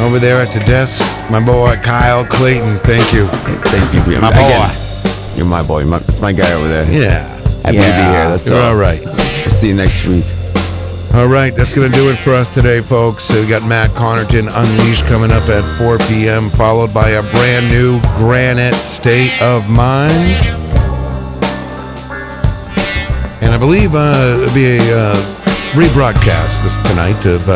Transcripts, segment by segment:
over there at the desk, my boy Kyle Clayton. Thank you. Thank you. My boy. Again, you're my boy. It's my guy over there. Yeah. Happy to be here. That's You're all right. We'll see you next week. All right, that's going to do it for us today, folks. So we got Matt Connerton Unleashed coming up at 4 p.m., followed by a brand new Granite State of Mind. And I believe it'll be a rebroadcast tonight of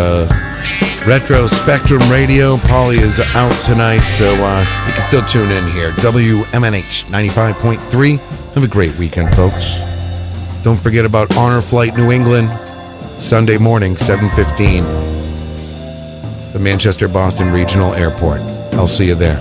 Retro Spectrum Radio. Paulie is out tonight, so you can still tune in here. WMNH 95.3. Have a great weekend, folks. Don't forget about Honor Flight New England. Sunday morning, 7:15, the Manchester-Boston Regional Airport. I'll see you there.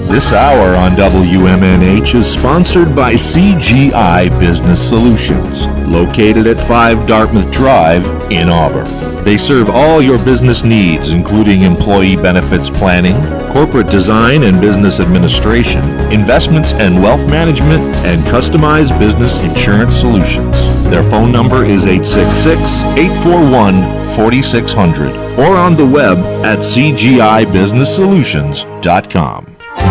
This hour on WMNH is sponsored by CGI Business Solutions, located at 5 Dartmouth Drive in Auburn. They serve all your business needs, including employee benefits planning, corporate design and business administration, investments and wealth management, and customized business insurance solutions. Their phone number is 866-841-4600 or on the web at cgibusinesssolutions.com.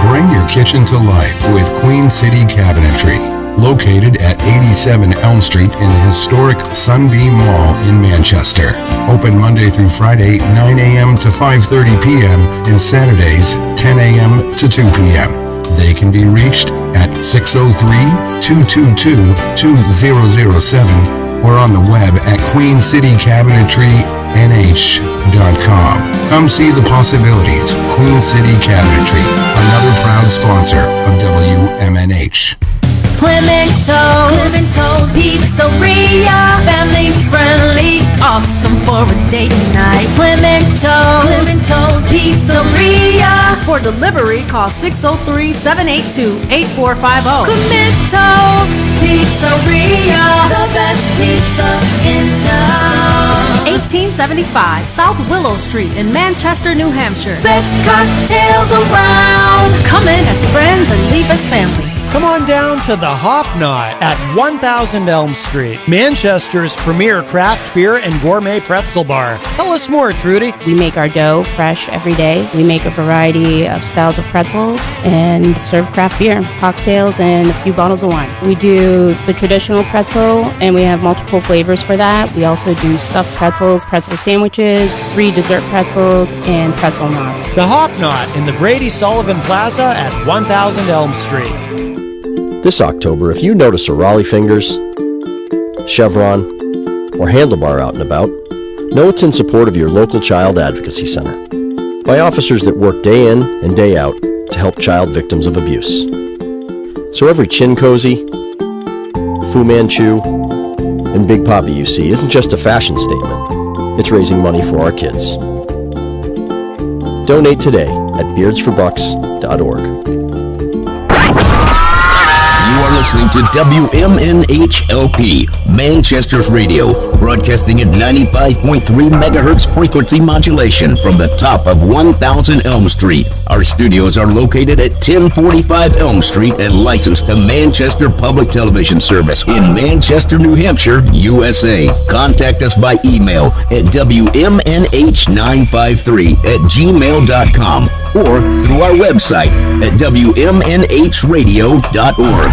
Bring your kitchen to life with Queen City Cabinetry, located at 87 Elm Street in the historic Sunbeam Mall in Manchester. Open Monday through Friday, 9 a.m. to 5:30 p.m. and Saturdays, 10 a.m. to 2 p.m. They can be reached at 603-222-2007 or on the web at queencitycabinetrynh.com. Come see the possibilities. Queen City Cabinetry, another proud sponsor of WMNH. Clemento's Pizzeria, family friendly, awesome for a date night. Clemento's Pizzeria. For delivery, call 603-782-8450. Clemento's Pizzeria, the best pizza in town. 1875 South Willow Street in Manchester, New Hampshire. Best cocktails around. Come in as friends and leave as family. Come on down to the Hop Knot at 1000 Elm Street, Manchester's premier craft beer and gourmet pretzel bar. Tell us more, Trudy. We make our dough fresh every day. We make a variety of styles of pretzels and serve craft beer, cocktails, and a few bottles of wine. We do the traditional pretzel, and we have multiple flavors for that. We also do stuffed pretzels, pretzel sandwiches, free dessert pretzels, and pretzel knots. The Hop Knot in the Brady Sullivan Plaza at 1000 Elm Street. This October, if you notice a Raleigh Fingers, Chevron, or handlebar out and about, know it's in support of your local Child Advocacy Center by officers that work day in and day out to help child victims of abuse. So every chin cozy, Fu Manchu, and Big Poppy you see isn't just a fashion statement, it's raising money for our kids. Donate today at beardsforbucks.org. You are listening to WMNH-LP, Manchester's radio, broadcasting at 95.3 megahertz frequency modulation from the top of 1000 Elm Street. Our studios are located at 1045 Elm Street and licensed to Manchester Public Television Service in Manchester, New Hampshire, USA. Contact us by email at WMNH953@gmail.com or through our website at WMNHradio.org.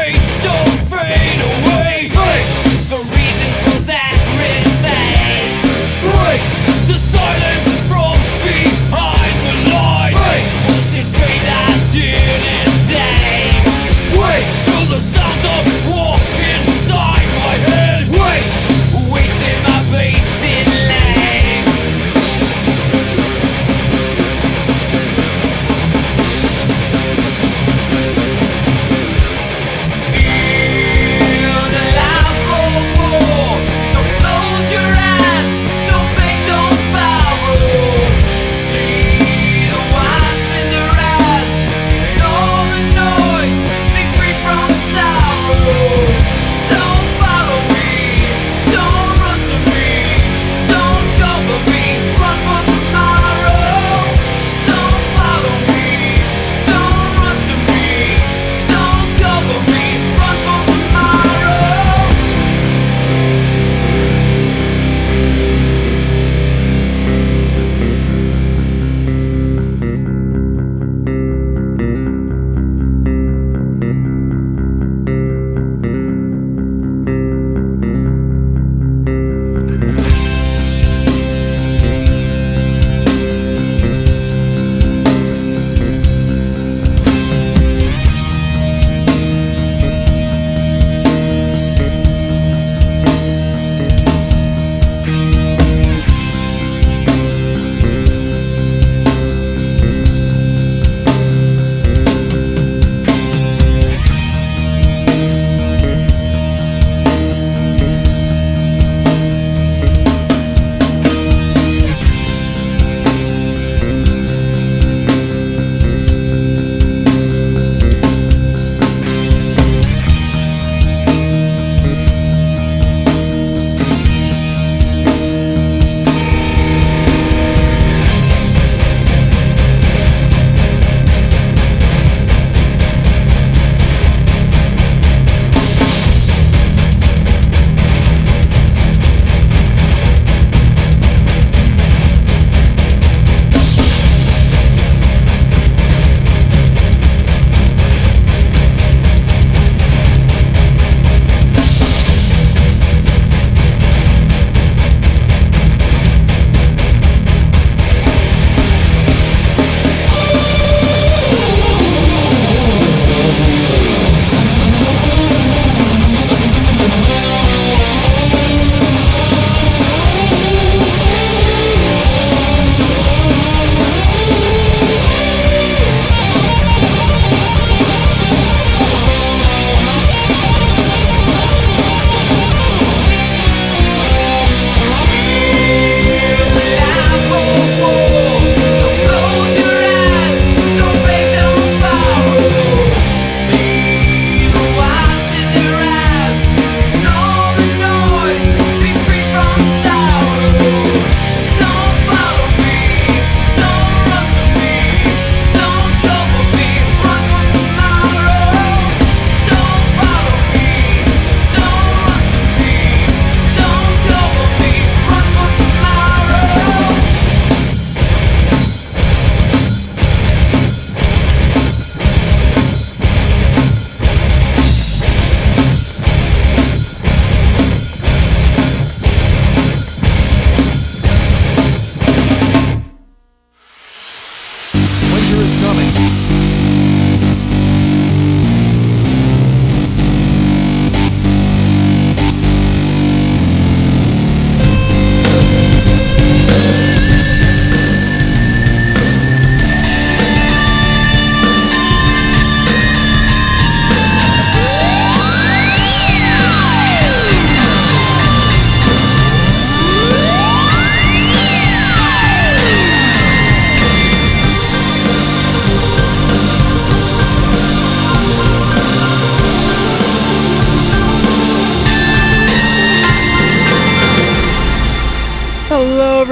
race don't fade away. The reasons for sacrifice. The silence from behind the light. Was it fate I didn't take? Till the sound of war inside my head. Wasting my face in lane.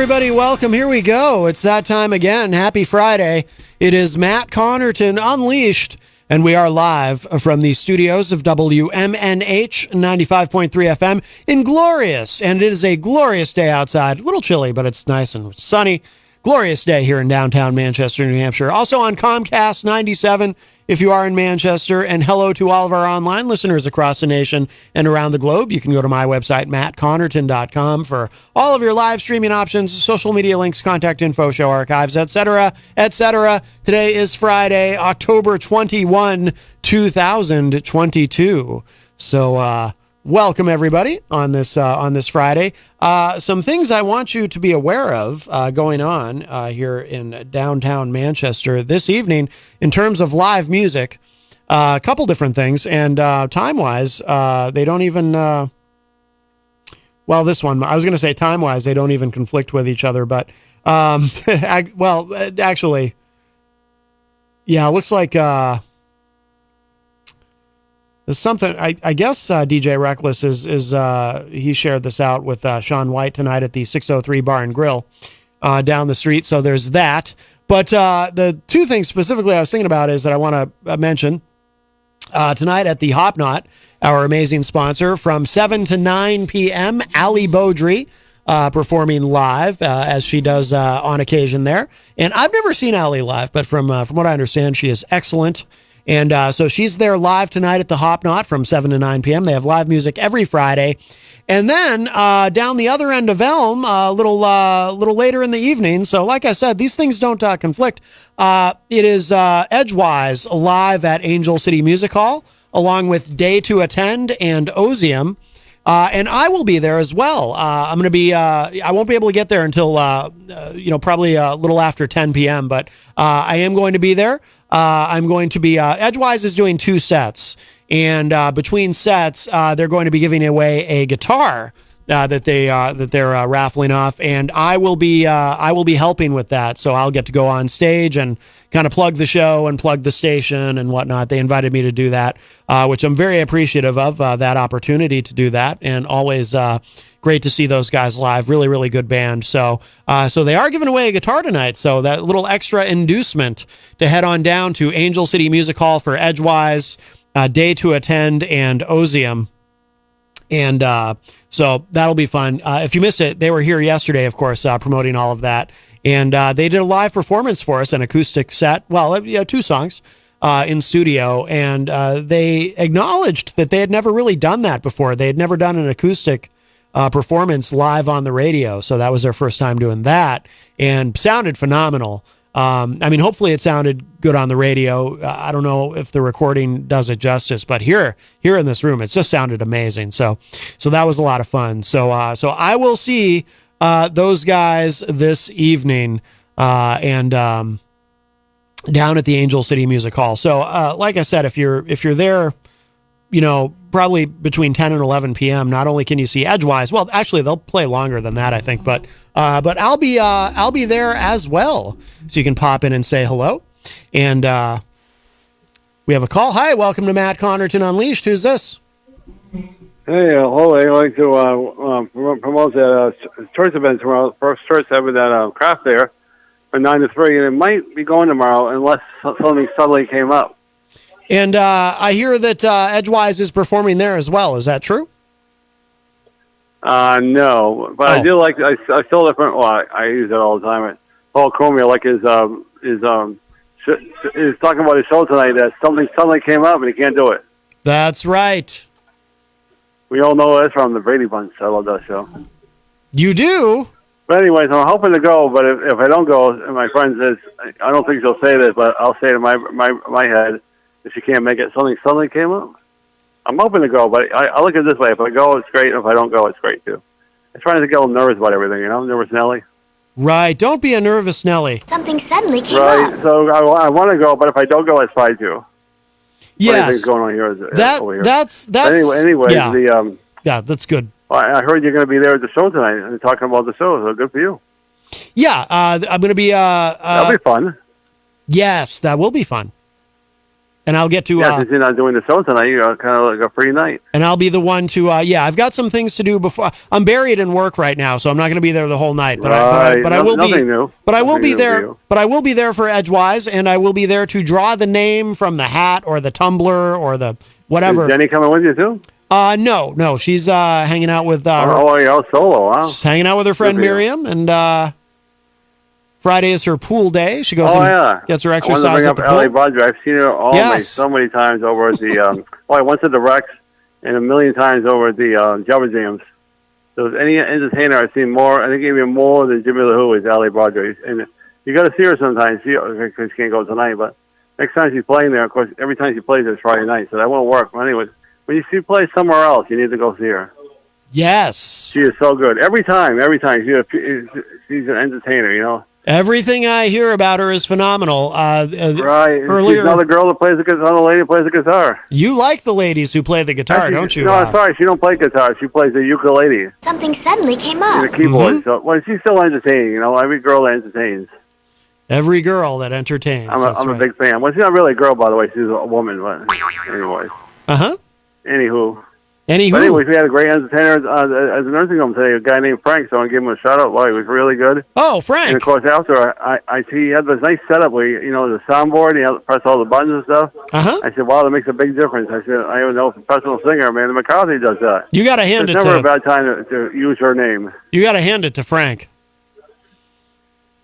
everybody. Welcome. Here we go. It's that time again. Happy Friday. It is Matt Connerton Unleashed, and we are live from the studios of WMNH 95.3 FM in glorious, and it is a glorious day outside. A little chilly, but it's nice and sunny. glorious day here in downtown Manchester, New Hampshire. Also on Comcast 97 if you are in Manchester. And hello to all of our online listeners across the nation and around the globe. You can go to my website, mattconnerton.com, for all of your live streaming options, social media links, contact info, show archives, etc., etc. Today is Friday, October 21, 2022. So, welcome everybody on this Friday. Some things I want you to be aware of going on here in downtown Manchester this evening in terms of live music. A couple different things, and time-wise, they don't even. Well, this one I was going to say time-wise they don't even conflict with each other, but actually, yeah, it looks like. There's something, I guess DJ Reckless is he shared this out with Sean White tonight at the 603 Bar and Grill down the street. So there's that. But the two things specifically I was thinking about is that I want to mention tonight at the Hop Knot, our amazing sponsor, from 7 to 9 p.m., Allie Beaudry performing live as she does on occasion there. And I've never seen Allie live, but from what I understand, she is excellent. And so she's there live tonight at the Hop Knot from 7 to 9 p.m. They have live music every Friday. And then down the other end of Elm, a little later in the evening. So like I said, these things don't conflict. It is Edgewise live at Angel City Music Hall, along with Day to Attend and Ozium. And I will be there as well. I'm going to be, I won't be able to get there until, probably a little after 10 p.m., but I am going to be there. I'm going to be, Edgewise is doing 2 sets, and between sets, they're going to be giving away a guitar that they're raffling off, and I will be helping with that. So I'll get to go on stage and kind of plug the show and plug the station and whatnot. They invited me to do that, which I'm very appreciative of, that opportunity to do that, and always great to see those guys live. Really, really good band. So they are giving away a guitar tonight. So that little extra inducement to head on down to Angel City Music Hall for Edgewise, Day to Attend, and Ozium. And so that'll be fun. If you missed it, they were here yesterday, of course, promoting all of that. And they did a live performance for us, an acoustic set. Well, 2 songs in studio. And they acknowledged that they had never really done that before. They had never done an acoustic performance live on the radio. So that was their first time doing that, and sounded phenomenal. Hopefully it sounded good on the radio. I don't know if the recording does it justice, but here in this room, it just sounded amazing. So that was a lot of fun. So I will see those guys this evening, and down at the Angel City Music Hall. So like I said, if you're there, probably between 10 and 11 p.m. Not only can you see Edgewise, well, actually they'll play longer than that, I think, but I'll be there as well, so you can pop in and say hello. And we have a call. Hi, welcome to Matt Connerton Unleashed. Who's this? Hey, hello. I'd like to promote that church event tomorrow. First church having that craft fair from 9 to 3, and it might be going tomorrow unless something suddenly came up. And I hear that Edgewise is performing there as well. Is that true? No, but I do like. I still different. Well, I use it all the time. Paul Cormier, like is talking about his show tonight. That something suddenly came up and he can't do it. That's right. We all know that's from the Brady Bunch. I love that show. You do. But anyways, I'm hoping to go. But if I don't go, and my friend says, I don't think she'll say this, but I'll say it in my head. If she can't make it, something suddenly came up. I'm hoping to go, but I look at it this way. If I go, it's great. If I don't go, it's great, too. I'm trying to get a little nervous about everything, nervous Nelly. Right. Don't be a nervous Nelly. Something suddenly came up. Right. So I want to go, but if I don't go, it's fine, too. Yes. What going on here over here? That's anyway, yeah. Yeah, that's good. I heard you're going to be there at the show tonight and talking about the show, so good for you. Yeah, I'm going to be... that'll be fun. Yes, that will be fun. And I'll get to... since you're not doing the show tonight, you're kind of like a free night. And I'll be the one to... I've got some things to do before... I'm buried in work right now, so I'm not going to be there the whole night. But I will be... New. But I will Nothing be there... But I will be there for Edgewise, and I will be there to draw the name from the hat or the tumbler or the whatever. Is Jenny coming with you, too? No. She's hanging out with... you're all solo, huh? She's hanging out with her friend Miriam, and... Friday is her pool day. She goes gets her I exercise wanted to at bring the up pool. Allie Bodger. I've seen her so many times over at the, I once at the Rex and a million times over at the Java Jams. So if any entertainer I've seen more, I think even more than Jimmy LaHoo is Allie Bodger. And you got to see her sometimes, because she can't go tonight, but next time she's playing there, of course, every time she plays it's Friday night, so that won't work. But anyway, when you see her play somewhere else, you need to go see her. Yes. She is so good. Every time. She's an entertainer, you know. Everything I hear about her is phenomenal. Right. Earlier, She's another girl that plays the guitar, another lady that plays the guitar. You like the ladies who play the guitar, Actually, don't you? No, I'm sorry. She don't play guitar. She plays the ukulele. Something suddenly came up. The keyboard. So, well, she's still entertaining, you know. Every girl that entertains. Every girl that entertains. I'm a big fan. Well, she's not really a girl, by the way. She's a woman, but anyway. Uh-huh. Anywho. But anyways, we had a great entertainer at the nursing home today, a guy named Frank, so I want to give him a shout-out. Well, he was really good. Oh, Frank. And, of course, after, he had this nice setup where, you know, the soundboard, he had to press all the buttons and stuff. Uh-huh. I said, wow, that makes a big difference. I said, I even know a professional singer, Amanda McCarthy, does that. You got to hand It's it never to... a bad time to use her name. You got to hand it to Frank.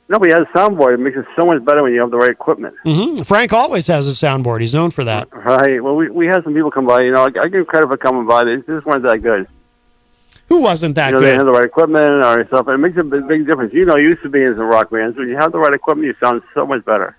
No, but he has a soundboard. It makes it so much better when you have the right equipment. Mm-hmm. Frank always has a soundboard. He's known for that. Right. Well, we had some people come by. You know, I give credit for coming by. They just weren't that good. Who wasn't that They good? have the right equipment or stuff. It makes a big difference. You know, you used to be in some rock bands. When you have the right equipment, you sound so much better.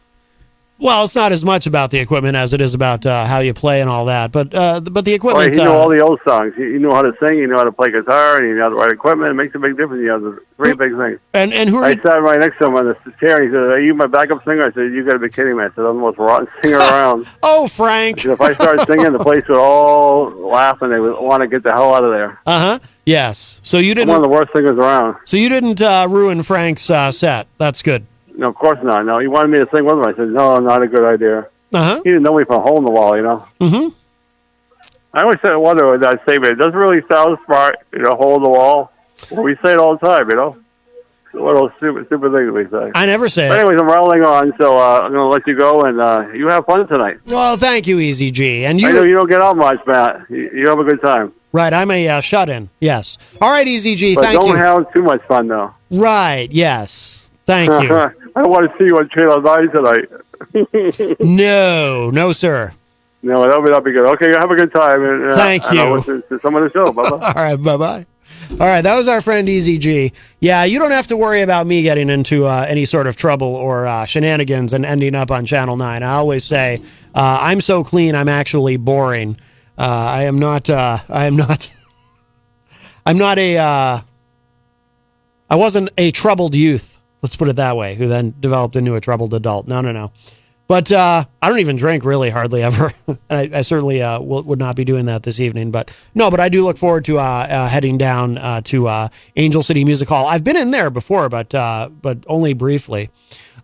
Well, it's not as much about the equipment as it is about how you play and all that. But the Well, equipment... he knew all the old songs. He knew how to sing. He knew how to play guitar. And he knew the right equipment. It makes a big difference. You have the three big things. And who are I sat right next to him on the chair. And he said, "Are you my backup singer?" I said, "You got to be kidding me." I said, "I'm the most rotten singer around." Oh, Frank. I said, if I started singing, the place would all laugh and they would want to get the hell out of there. Uh-huh. Yes. So you I'm didn't... one of the worst singers around. So you didn't ruin Frank's set. That's good. No, of course not. No, he wanted me to sing with him. I said, no, not a good idea. Uh-huh. He didn't know me from a hole in the wall, you know. Mm-hmm. I always wonder with that statement. It doesn't really sound smart, you know, hole in the wall. Well, we say it all the time, you know. One of those stupid things we say. I never say But anyways, I'm rolling on, so I'm going to let you go, and you have fun tonight. Well, thank you, Easy G. And I know you don't get out much, Matt. You have a good time. Right, I'm a shut-in. Yes. All right, Easy G. But Thank you. don't have too much fun, though. Right. Yes. Thank you. I don't want to see you on Channel 9 tonight. No, sir. No, that'll be good. Okay, have a good time. And, Thank you. I'll listen to some of the show. Bye-bye. All right, bye-bye. All right, that was our friend Easy G. Yeah, you don't have to worry about me getting into any sort of trouble or shenanigans and ending up on Channel 9. I always say, I'm so clean, I'm actually boring. I wasn't a troubled youth, let's put it that way, who then developed into a troubled adult. No. But I don't even drink really hardly ever. And I certainly would not be doing that this evening. But I do look forward to heading down to Angel City Music Hall. I've been in there before, but only briefly.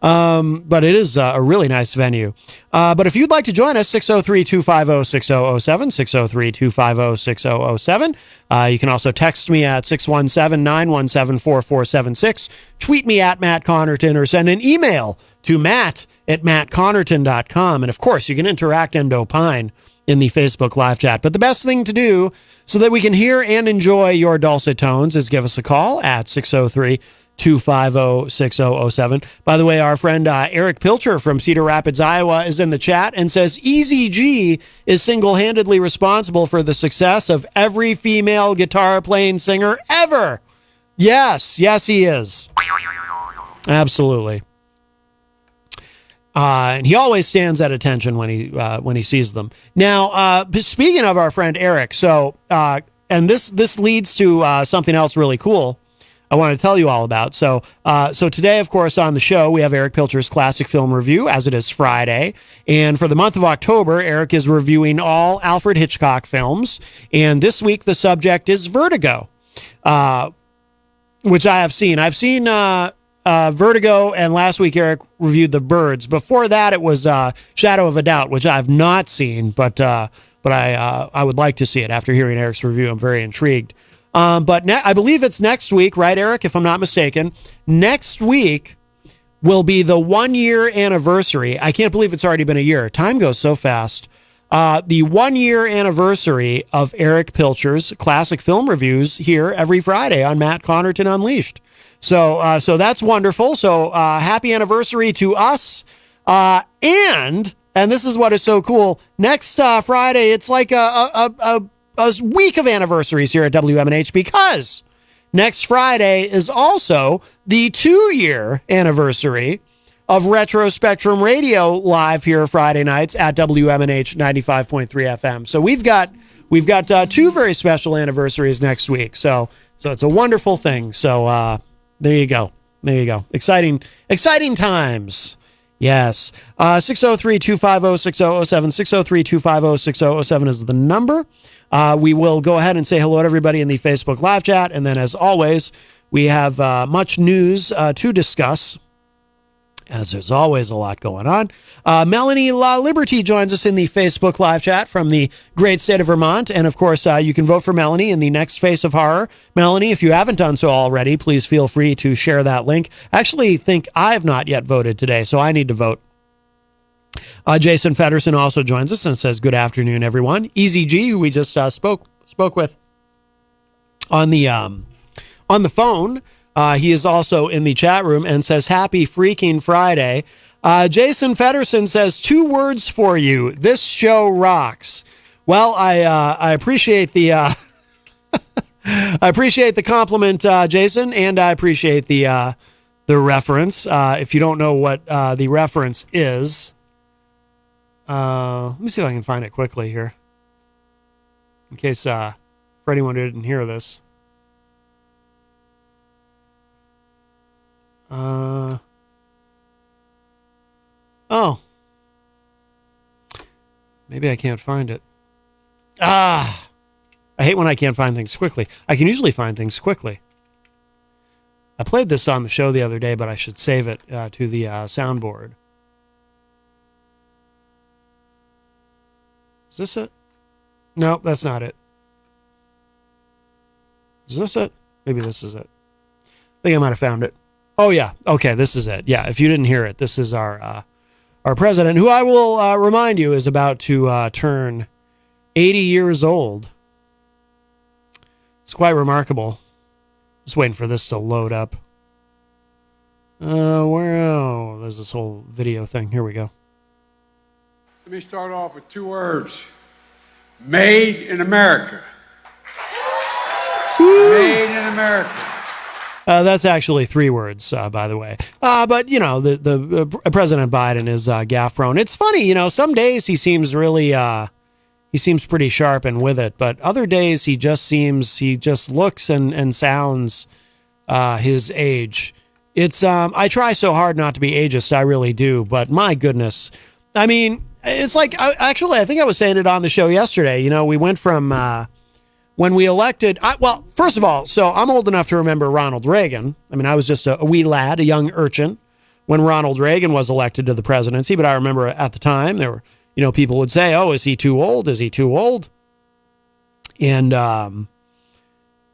But it is a really nice venue. But if you'd like to join us, 603-250-6007, 603-250-6007. You can also text me at 617-917-4476. Tweet me at Matt Connerton or send an email to matt@mattconnerton.com. And of course, you can interact and opine in the Facebook live chat. But the best thing to do so that we can hear and enjoy your dulcet tones is give us a call at 603-250-6007. By the way, our friend Eric Pilcher from Cedar Rapids, Iowa is in the chat and says Easy G is single-handedly responsible for the success of every female guitar playing singer ever. Yes, he is. Absolutely. And he always stands at attention when he sees them. Now, speaking of our friend Eric, so and this leads to something else really cool I want to tell you all about. So today, of course, on the show, we have Eric Pilcher's Classic Film Review, as it is Friday. And for the month of October, Eric is reviewing all Alfred Hitchcock films. And this week, the subject is Vertigo, which I have seen. I've seen Vertigo, and last week, Eric reviewed The Birds. Before that, it was Shadow of a Doubt, which I've not seen, but I would like to see it. After hearing Eric's review, I'm very intrigued. But I believe it's next week, right, Eric, if I'm not mistaken. Next week will be the 1-year anniversary. I can't believe it's already been a year. Time goes so fast. the 1-year anniversary of Eric Pilcher's classic film reviews here every Friday on Matt Connerton Unleashed. So that's wonderful. So happy anniversary to us. And this is what is so cool. Next Friday, it's like a week of anniversaries here at WMNH, because next Friday is also the 2-year anniversary of Retro Spectrum Radio live here Friday nights at WMNH 95.3 FM. So we've got 2 very special anniversaries next week. So it's a wonderful thing. So there you go. Exciting times. Yes. 603-250-6007. 603-250-6007 is the number. We will go ahead and say hello to everybody in the Facebook live chat. And then, as always, we have much news to discuss, as there's always a lot going on. Melanie La Liberty joins us in the Facebook live chat from the great state of Vermont. And of course, you can vote for Melanie in the next Face of Horror. Melanie, if you haven't done so already, please feel free to share that link. I actually think I have not yet voted today, so I need to vote. Jason Fedderson also joins us and says, good afternoon, everyone. Easy G, who we just spoke with on the phone. He is also in the chat room and says, happy freaking Friday. Jason Fedderson says, 2 words for you. This show rocks. Well, I appreciate the I appreciate the compliment, Jason, and I appreciate the reference. If you don't know what the reference is, let me see if I can find it quickly here, in case for anyone who didn't hear this. Maybe I can't find it. I hate when I can't find things quickly. I can usually find things quickly. I played this on the show the other day, but I should save it to the soundboard. Is this it? No, that's not it. Is this it? Maybe this is it. I think I might have found it. Oh, yeah. Okay, this is it. Yeah, if you didn't hear it, this is our president, who I will remind you is about to turn 80 years old. It's quite remarkable. Just waiting for this to load up. There's this whole video thing. Here we go. Let me start off with 2 words. Made in America. Made in America. That's actually 3 words, by the way. But, you know, the President Biden is gaffe prone. It's funny, you know, some days he seems really, he seems pretty sharp and with it. But other days he just looks and sounds his age. It's, I try so hard not to be ageist, I really do. But my goodness. I mean, it's like, actually, I think I was saying it on the show yesterday. You know, we went from, when we elected, well, first of all, so I'm old enough to remember Ronald Reagan. I mean, I was just a wee lad, a young urchin, when Ronald Reagan was elected to the presidency. But I remember at the time there were, you know, people would say, oh, is he too old? Is he too old? And John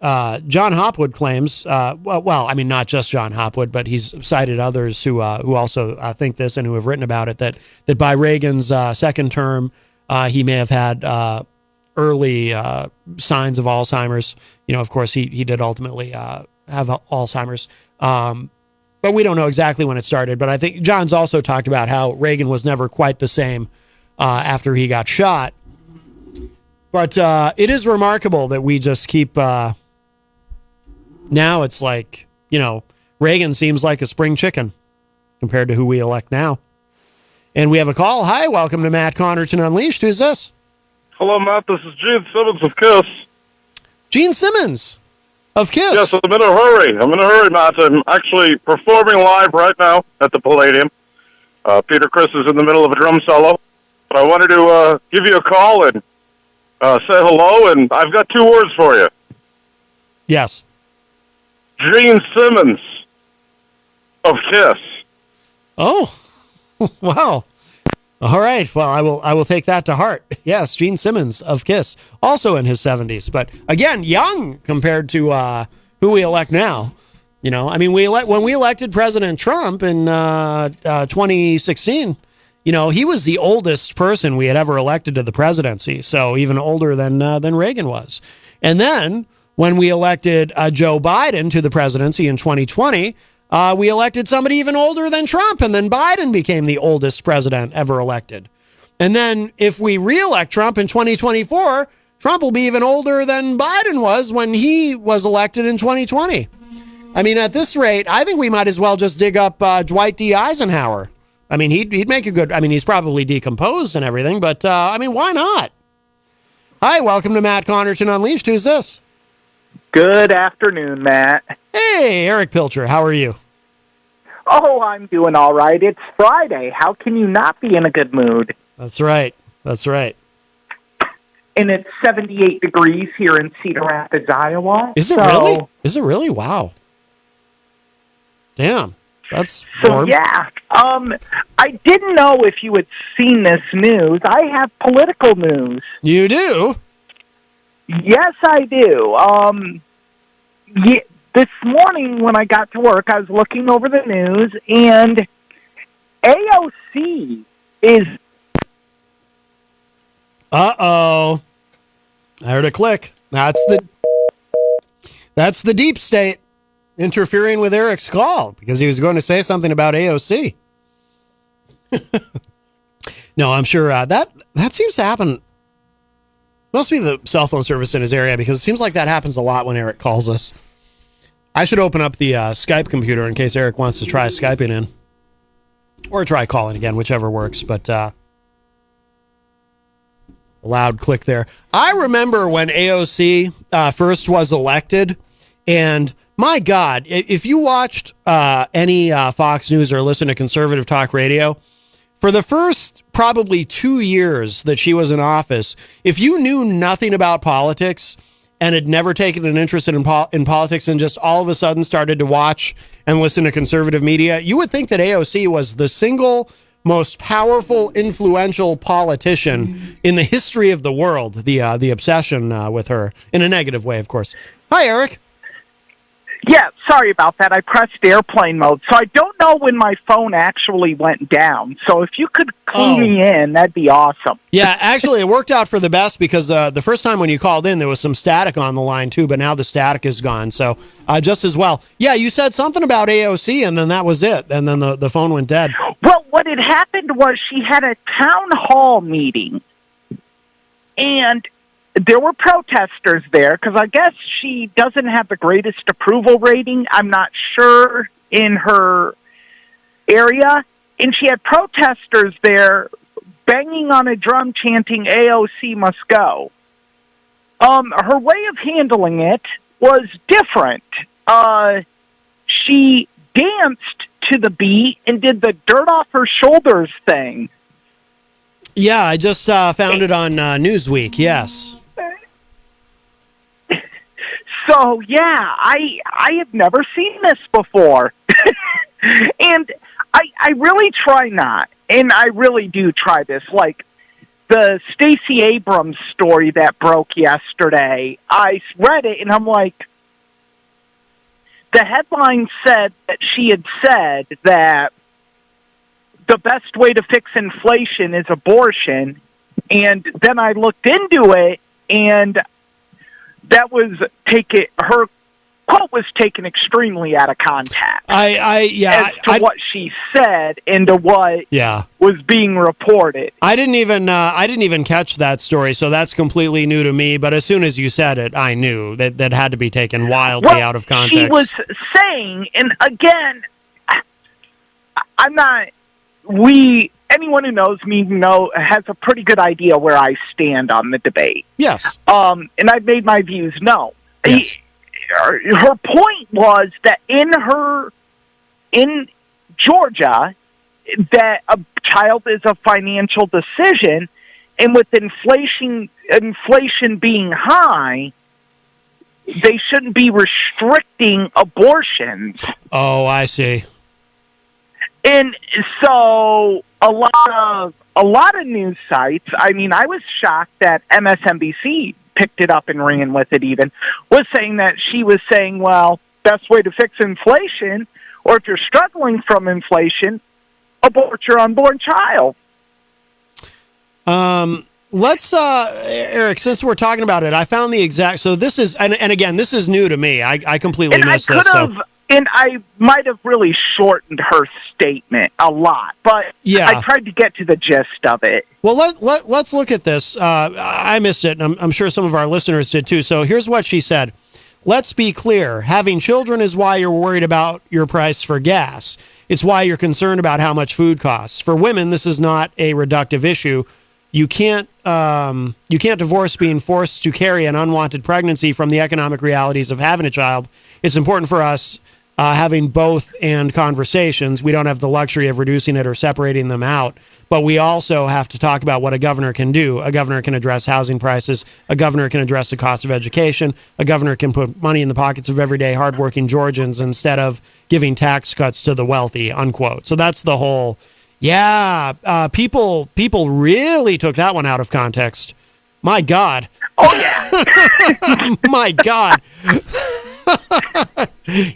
Hopwood claims, well, I mean, not just John Hopwood, but he's cited others who also think this and who have written about it, that by Reagan's second term, he may have had early signs of Alzheimer's. You know, of course, he did ultimately have Alzheimer's. But we don't know exactly when it started. But I think John's also talked about how Reagan was never quite the same after he got shot. But it is remarkable that we just keep... now it's like, you know, Reagan seems like a spring chicken compared to who we elect now. And we have a call. Hi, welcome to Matt Connerton Unleashed. Who's this? Hello, Matt. This is Gene Simmons of KISS. Gene Simmons of KISS? Yes, I'm in a hurry. Matt. I'm actually performing live right now at the Palladium. Peter Criss is in the middle of a drum solo. But I wanted to give you a call and say hello, and I've got 2 words for you. Yes. Gene Simmons of KISS. Oh, wow. All right. Well, I will take that to heart. Yes, Gene Simmons of KISS, also in his 70s, but again, young compared to who we elect now. You know, I mean, when we elected President Trump in 2016, you know, he was the oldest person we had ever elected to the presidency, so even older than Reagan was. And then when we elected Joe Biden to the presidency in 2020, we elected somebody even older than Trump, and then Biden became the oldest president ever elected. And then if we reelect Trump in 2024, Trump will be even older than Biden was when he was elected in 2020. I mean, at this rate, I think we might as well just dig up Dwight D. Eisenhower. I mean, he'd make a good, I mean, he's probably decomposed and everything, but I mean, why not? Hi, welcome to Matt Connerton Unleashed. Who's this? Good afternoon, Matt. Hey, Eric Pilcher. How are you? Oh, I'm doing all right. It's Friday. How can you not be in a good mood? That's right. That's right. And it's 78 degrees here in Cedar Rapids, Iowa. Is it really? Is it really? Wow. Damn. That's warm. Yeah. I didn't know if you had seen this news. I have political news. You do? Yes, I do. This morning when I got to work, I was looking over the news, and AOC is... Uh-oh. I heard a click. That's the deep state interfering with Eric's call because he was going to say something about AOC. No, I'm sure that seems to happen. Must be the cell phone service in his area because it seems like that happens a lot when Eric calls us. I should open up the Skype computer in case Eric wants to try Skyping in. Or try calling again, whichever works. But a loud click there. I remember when AOC first was elected, and my God, if you watched any Fox News or listened to conservative talk radio, for the first probably 2 years that she was in office, if you knew nothing about politics and had never taken an interest in politics and just all of a sudden started to watch and listen to conservative media, you would think that AOC was the single most powerful, influential politician in the history of the world. The obsession with her, in a negative way, of course. Hi, Eric. Yeah, sorry about that. I pressed airplane mode, so I don't know when my phone actually went down. So if you could clue me in, that'd be awesome. Yeah, actually, it worked out for the best because the first time when you called in, there was some static on the line, too, but now the static is gone, so just as well. Yeah, you said something about AOC, and then that was it, and then the phone went dead. Well, what had happened was she had a town hall meeting, and there were protesters there because I guess she doesn't have the greatest approval rating. I'm not sure in her area. And she had protesters there banging on a drum chanting, AOC must go. Her way of handling it was different. She danced to the beat and did the dirt off her shoulders thing. Yeah, I just found it on Newsweek, yes. So, yeah, I have never seen this before. And I really try not. And I really do try this. Like the Stacey Abrams story that broke yesterday, I read it and I'm like, the headline said that she had said that the best way to fix inflation is abortion. And then I looked into it, and that was her quote was taken extremely out of context. As to what she said and to what was being reported. I didn't even catch that story, so that's completely new to me. But as soon as you said it, I knew that had to be taken wildly out of context. She was saying, and again, I'm not. Anyone who knows me has a pretty good idea where I stand on the debate. Yes. And I've made my views known. Yes. Her point was that in Georgia, that a child is a financial decision, and with inflation being high, they shouldn't be restricting abortions. Oh, I see. And so a lot of news sites, I mean, I was shocked that MSNBC picked it up and ran with it even, was saying that she was saying, well, best way to fix inflation, or if you're struggling from inflation, abort your unborn child. Let's, Eric, since we're talking about it, I found the exact, so this is, and again, this is new to me. I completely missed this. And I might have really shortened her statement a lot, but Yeah. I tried to get to the gist of it. Well, let's look at this. I missed it, and I'm sure some of our listeners did too. So here's what she said. Let's be clear. Having children is why you're worried about your price for gas. It's why you're concerned about how much food costs. For women, this is not a reductive issue. You can't divorce being forced to carry an unwanted pregnancy from the economic realities of having a child. It's important for us having both and conversations. We don't have the luxury of reducing it or separating them out, but we also have to talk about what a governor can do. A governor can address housing prices. A governor can address the cost of education. A governor can put money in the pockets of everyday hardworking Georgians instead of giving tax cuts to the wealthy, unquote. So that's the whole, people really took that one out of context. My God. Oh, yeah. My God.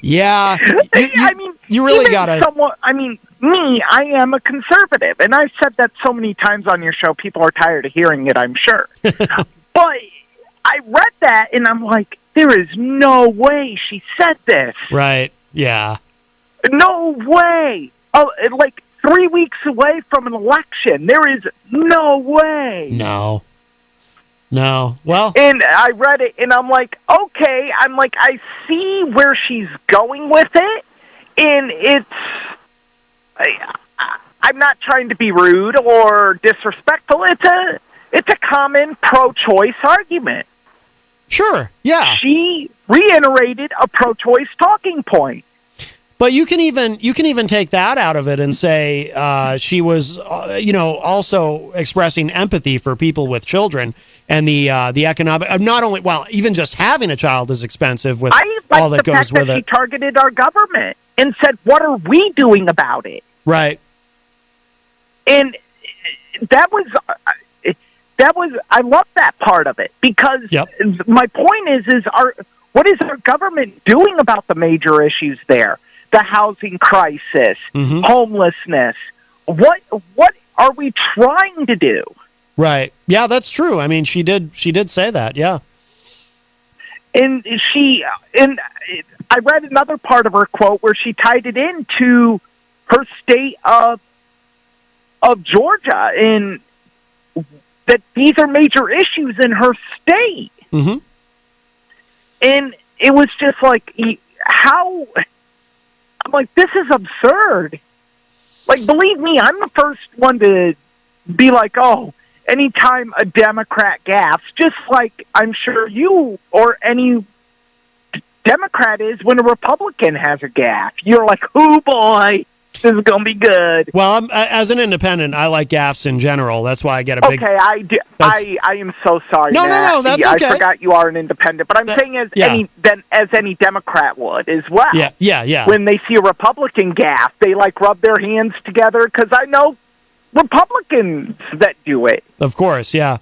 Yeah. You really got to. I am a conservative, and I've said that so many times on your show, people are tired of hearing it, I'm sure. But I read that, and I'm like, there is no way she said this. Right. Yeah. No way. Oh, like 3 weeks away from an election. There is no way. No. Well. And I read it, and I'm like, okay. I'm like, I see where she's going with it, and I'm not trying to be rude or disrespectful. It's a common pro-choice argument. Sure. Yeah. She reiterated a pro-choice talking point. But you can even take that out of it and say she was, also expressing empathy for people with children and the economic, not only, even just having a child is expensive with all that goes with it. She targeted our government and said, "What are we doing about it?" Right. And that was I love that part of it because my point is what is our government doing about the major issues there? The housing crisis, homelessness. What are we trying to do? Right. Yeah, that's true. I mean, she did say that. Yeah. And I read another part of her quote where she tied it into her state of Georgia, and that these are major issues in her state. Mm-hmm. And it was just like, how? I'm like, this is absurd. Like, believe me, I'm the first one to be like, oh, anytime a Democrat gaffes, just like I'm sure you or any Democrat is when a Republican has a gaffe. You're like, oh boy, this is going to be good. Well, as an independent, I like gaffes in general. That's why I get a big... Okay, I am so sorry, No, Matt. no, that's okay. I forgot you are an independent, but I'm saying as any Democrat would as well. Yeah. When they see a Republican gaffe, they like rub their hands together because I know Republicans that do it. Of course, yeah.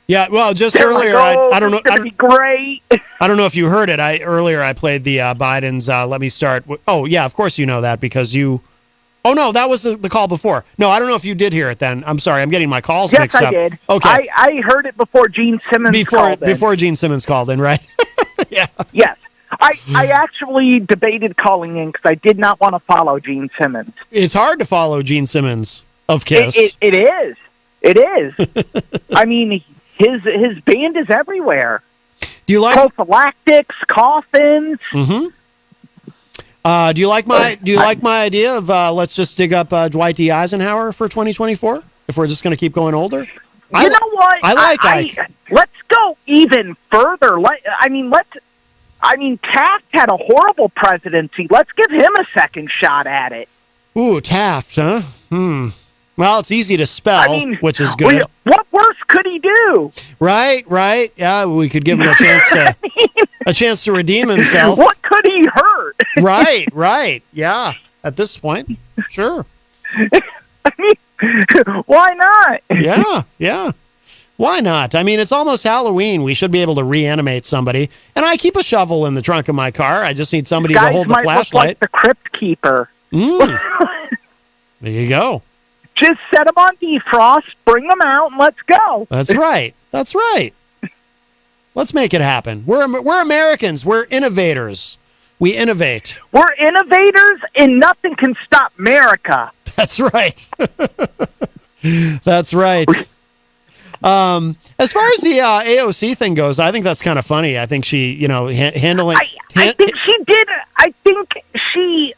Yeah, well, just They're earlier, like, I don't know. It's going to be great. I don't know if you heard it. Earlier I played the Biden's Let Me Start. Oh, yeah, of course you know that because you... Oh, no, that was the call before. No, I don't know if you did hear it then. I'm sorry, I'm getting my calls mixed up. Yes, I did. Okay. I heard it before Gene Simmons called in. Before Gene Simmons called in, right? Yeah. Yes. I actually debated calling in because I did not want to follow Gene Simmons. It's hard to follow Gene Simmons of KISS. It is. It is. I mean, his band is everywhere. Do you like prophylactics, coffins? Mm-hmm. Do you like my idea of let's just dig up Dwight D. Eisenhower for 2024 if we're just going to keep going older? You know what? I like Ike. Let's go even further. Taft had a horrible presidency. Let's give him a second shot at it. Ooh, Taft, huh? Well, it's easy to spell, which is good. What worse could he do? Right. Yeah, we could give him a chance to redeem himself. What could he hurt? Right. Yeah, at this point, sure. I mean, why not? Yeah. Why not? I mean, it's almost Halloween. We should be able to reanimate somebody. And I keep a shovel in the trunk of my car. I just need somebody to hold the flashlight. Look like the Crypt Keeper. There you go. Just set them on defrost, bring them out, and let's go. That's right. That's right. Let's make it happen. We're Americans. We're innovators. We innovate. We're innovators, and nothing can stop America. That's right. That's right. As far as the AOC thing goes, I think that's kind of funny. I think she, handling. I think she did. I think she.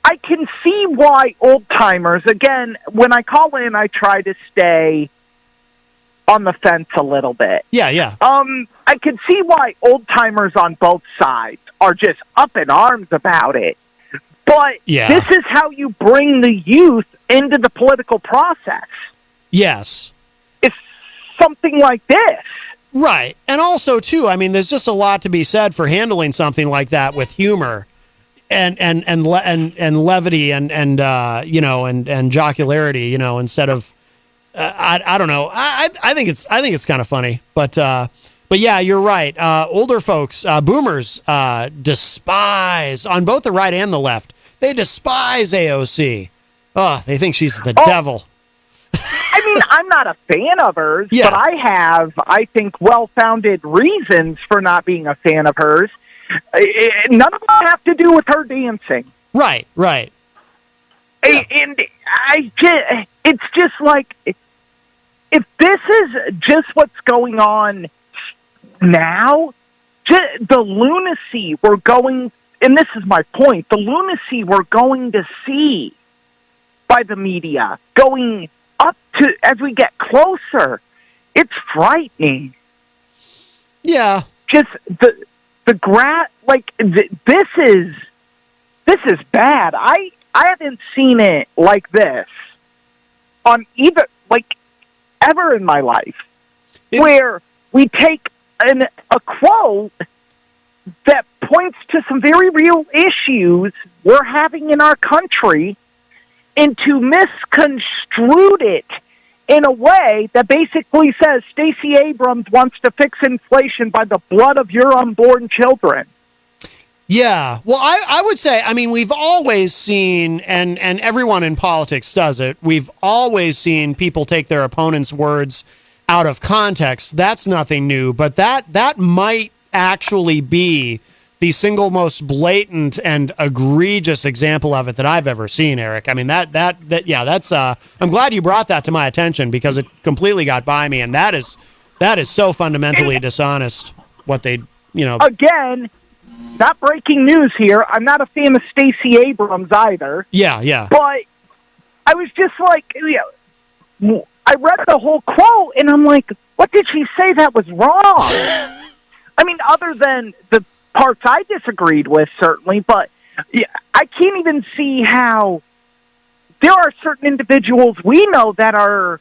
I can see why old timers. Again, when I call in, I try to stay on the fence a little bit. Yeah. I can see why old timers on both sides are just up in arms about it. But this is how you bring the youth into the political process. Yes. It's something like this. Right. And also, too, I mean, there's just a lot to be said for handling something like that with humor and levity and jocularity, instead of I don't know. I think it's kind of funny, but yeah, you're right. Older folks, boomers, despise on both the right and the left. They despise AOC. Oh, they think she's the devil. I mean, I'm not a fan of hers, but I have, I think, well-founded reasons for not being a fan of hers. None of them have to do with her dancing. Right. Yeah. And it's just like, if this is just what's going on now, the lunacy we're going, and this is my point, the lunacy we're going to see by the media going up to, as we get closer, it's frightening. Yeah. Just this is bad. I haven't seen it like this on either, ever in my life, where we take a quote that points to some very real issues we're having in our country and to misconstrue it in a way that basically says Stacey Abrams wants to fix inflation by the blood of your unborn children. Yeah. Well, I would say, I mean, we've always seen, and everyone in politics does it, we've always seen people take their opponent's words out of context. That's nothing new, but that might actually be the single most blatant and egregious example of it that I've ever seen, Eric. I mean, that's, I'm glad you brought that to my attention because it completely got by me. And that is so fundamentally dishonest what they, Again, not breaking news here. I'm not a fan of Stacey Abrams either. Yeah. But I was just like, I read the whole quote and I'm like, what did she say that was wrong? I mean, other than the parts I disagreed with, certainly, but I can't even see how there are certain individuals we know that are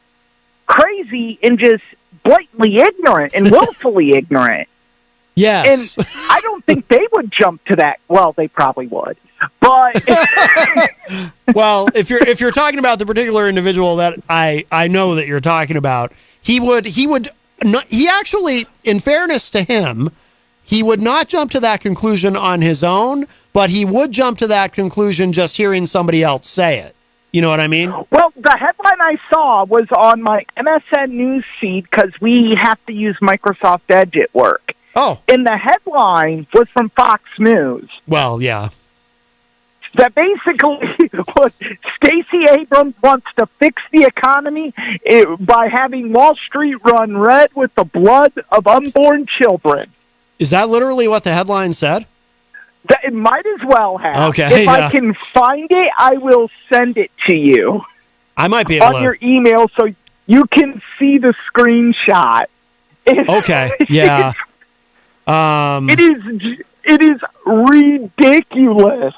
crazy and just blatantly ignorant and willfully ignorant. Yes. And I don't think they would jump to that. Well, they probably would. But well, if you're talking about the particular individual that I know that you're talking about, he actually, in fairness to him, he would not jump to that conclusion on his own, but he would jump to that conclusion just hearing somebody else say it. You know what I mean? Well, the headline I saw was on my MSN news feed because we have to use Microsoft Edge at work. Oh. And the headline was from Fox News. Well, yeah. That basically was Stacey Abrams wants to fix the economy by having Wall Street run red with the blood of unborn children. Is that literally what the headline said? It might as well have. Okay. If I can find it, I will send it to you. I might be able on your email so you can see the screenshot. Okay. Yeah. It is ridiculous.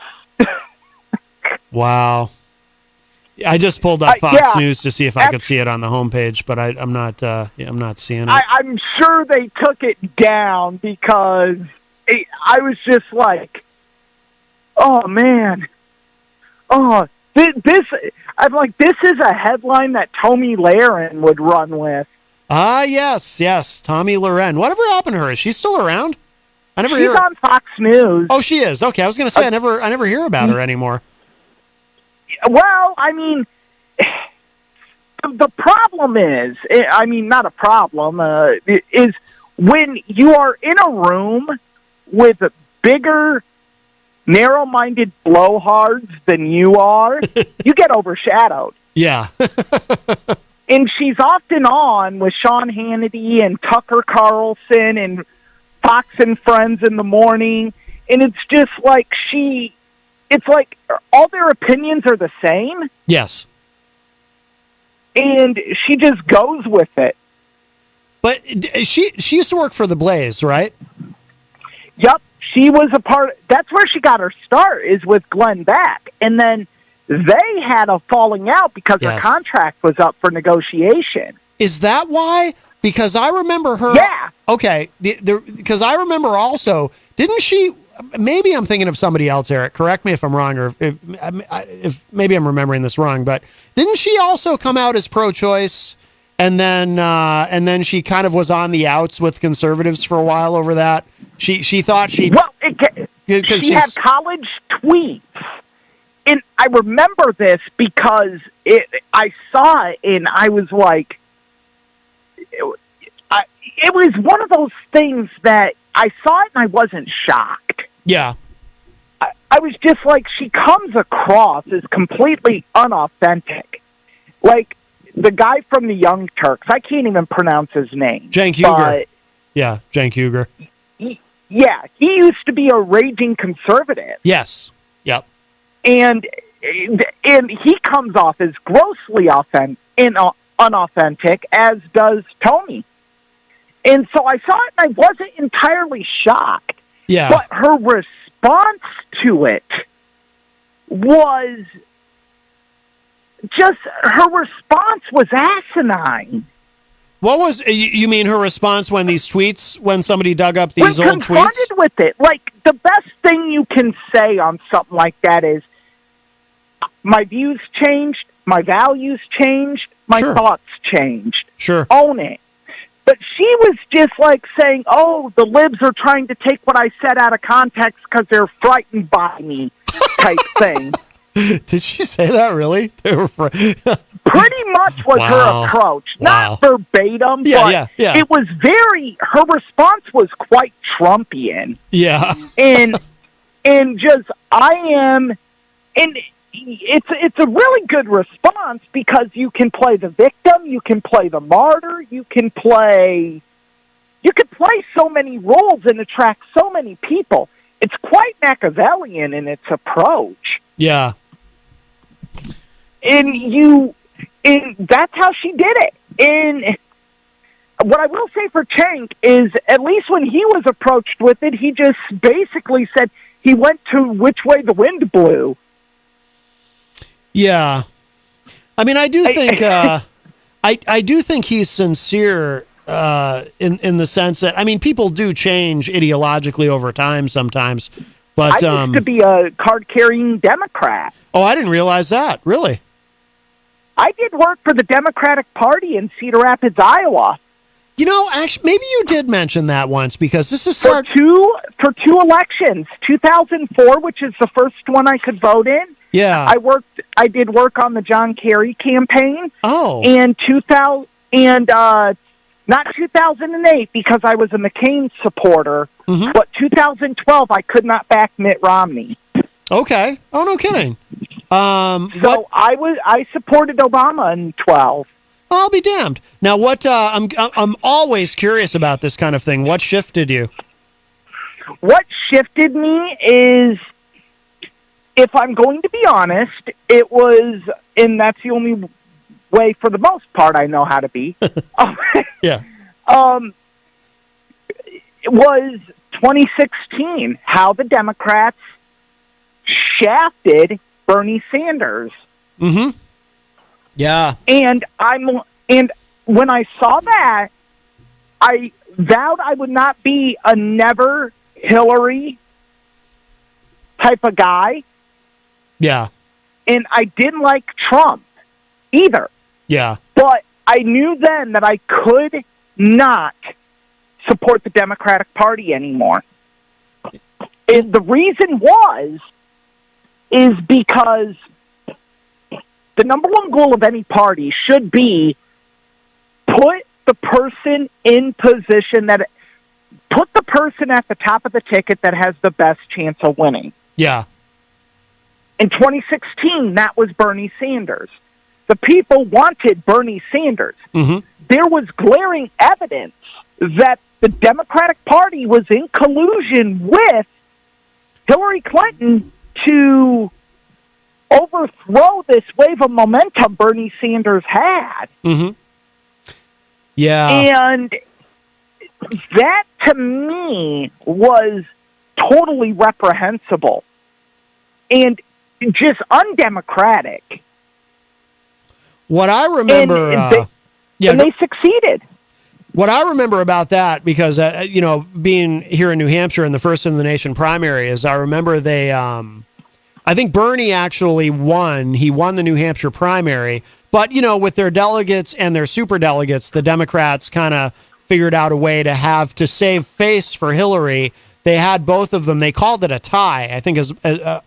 Wow. I just pulled up Fox News to see if I could see it on the homepage, but I'm not seeing it. I'm sure they took it down because I was just like, oh man, this is a headline that Tomi Lahren would run with. Yes, Tomi Lahren. Whatever happened to her? Is she still around? She's on Fox News. Oh, she is. Okay, I was going to say I never hear about her anymore. Well, I mean, the problem is, I mean, not a problem, is when you are in a room with bigger, narrow-minded blowhards than you are, you get overshadowed. Yeah. And she's often on with Sean Hannity and Tucker Carlson and Fox and Friends in the morning, and it's just like it's like all their opinions are the same. Yes. And she just goes with it. But she used to work for the Blaze, right? Yep. She was a part. That's where she got her start, is with Glenn Beck. And then they had a falling out because her contract was up for negotiation. Is that why? Because I remember her. Yeah. Okay. Because I remember also, didn't she? Maybe I'm thinking of somebody else, Eric. Correct me if I'm wrong, or if maybe I'm remembering this wrong. But didn't she also come out as pro-choice, and then she kind of was on the outs with conservatives for a while over that? She thought she she had college tweets, and I remember this because I saw it and I was like, it was one of those things that I saw it and I wasn't shocked. Yeah. I was just like, she comes across as completely unauthentic. Like the guy from the Young Turks, I can't even pronounce his name. Cenk Uygur. Yeah, Cenk Uygur. Yeah, he used to be a raging conservative. Yes. Yep. And he comes off as grossly unauthentic, as does Tony. And so I saw it and I wasn't entirely shocked. Yeah. But her response to it was just, her response was asinine. What was, you mean her response when somebody dug up these old tweets? Confronted with it, like, the best thing you can say on something like that is, my views changed, my values changed, my thoughts changed. Sure. Own it. But she was just like saying, oh, the libs are trying to take what I said out of context because they're frightened by me type thing. Did she say that really? They were pretty much was her approach. Not verbatim, but it was her response was quite Trumpian. Yeah. and just, and it's a really good response because you can play the victim, you can play the martyr, you can play so many roles and attract so many people. It's quite Machiavellian in its approach. Yeah. And that's how she did it. And what I will say for Cenk is, at least when he was approached with it, he just basically said he went to which way the wind blew. Yeah. I mean, I do think I do think he's sincere in the sense that, I mean, people do change ideologically over time sometimes. But I used to be a card-carrying Democrat. Oh, I didn't realize that. Really? I did work for the Democratic Party in Cedar Rapids, Iowa. You know, actually, maybe you did mention that once, because this is for two elections. 2004, which is the first one I could vote in. Yeah. I did work on the John Kerry campaign. Oh. And not 2008 because I was a McCain supporter, but 2012 I could not back Mitt Romney. Okay. Oh, no kidding. I supported Obama in 12. I'll be damned. Now, what I'm always curious about this kind of thing. What shifted you? What shifted me is, if I'm going to be honest, it was, and that's the only way for the most part I know how to be. Yeah. It was 2016, how the Democrats shafted Bernie Sanders. Mm-hmm. Yeah. And when I saw that, I vowed I would not be a never Hillary type of guy. Yeah. And I didn't like Trump either. Yeah. But I knew then that I could not support the Democratic Party anymore. And the reason is because the number one goal of any party should be put the person in position put the person at the top of the ticket that has the best chance of winning. Yeah. In 2016, that was Bernie Sanders. The people wanted Bernie Sanders. Mm-hmm. There was glaring evidence that the Democratic Party was in collusion with Hillary Clinton to overthrow this wave of momentum Bernie Sanders had. Mm-hmm. Yeah. And that, to me, was totally reprehensible and just undemocratic. What I remember... And they succeeded. What I remember about that, because, being here in New Hampshire in the first in the nation primary, is I remember they... I think Bernie actually won. He won the New Hampshire primary. But, with their delegates and their superdelegates, the Democrats kind of figured out a way to save face for Hillary. They had both of them. They called it a tie, I think, as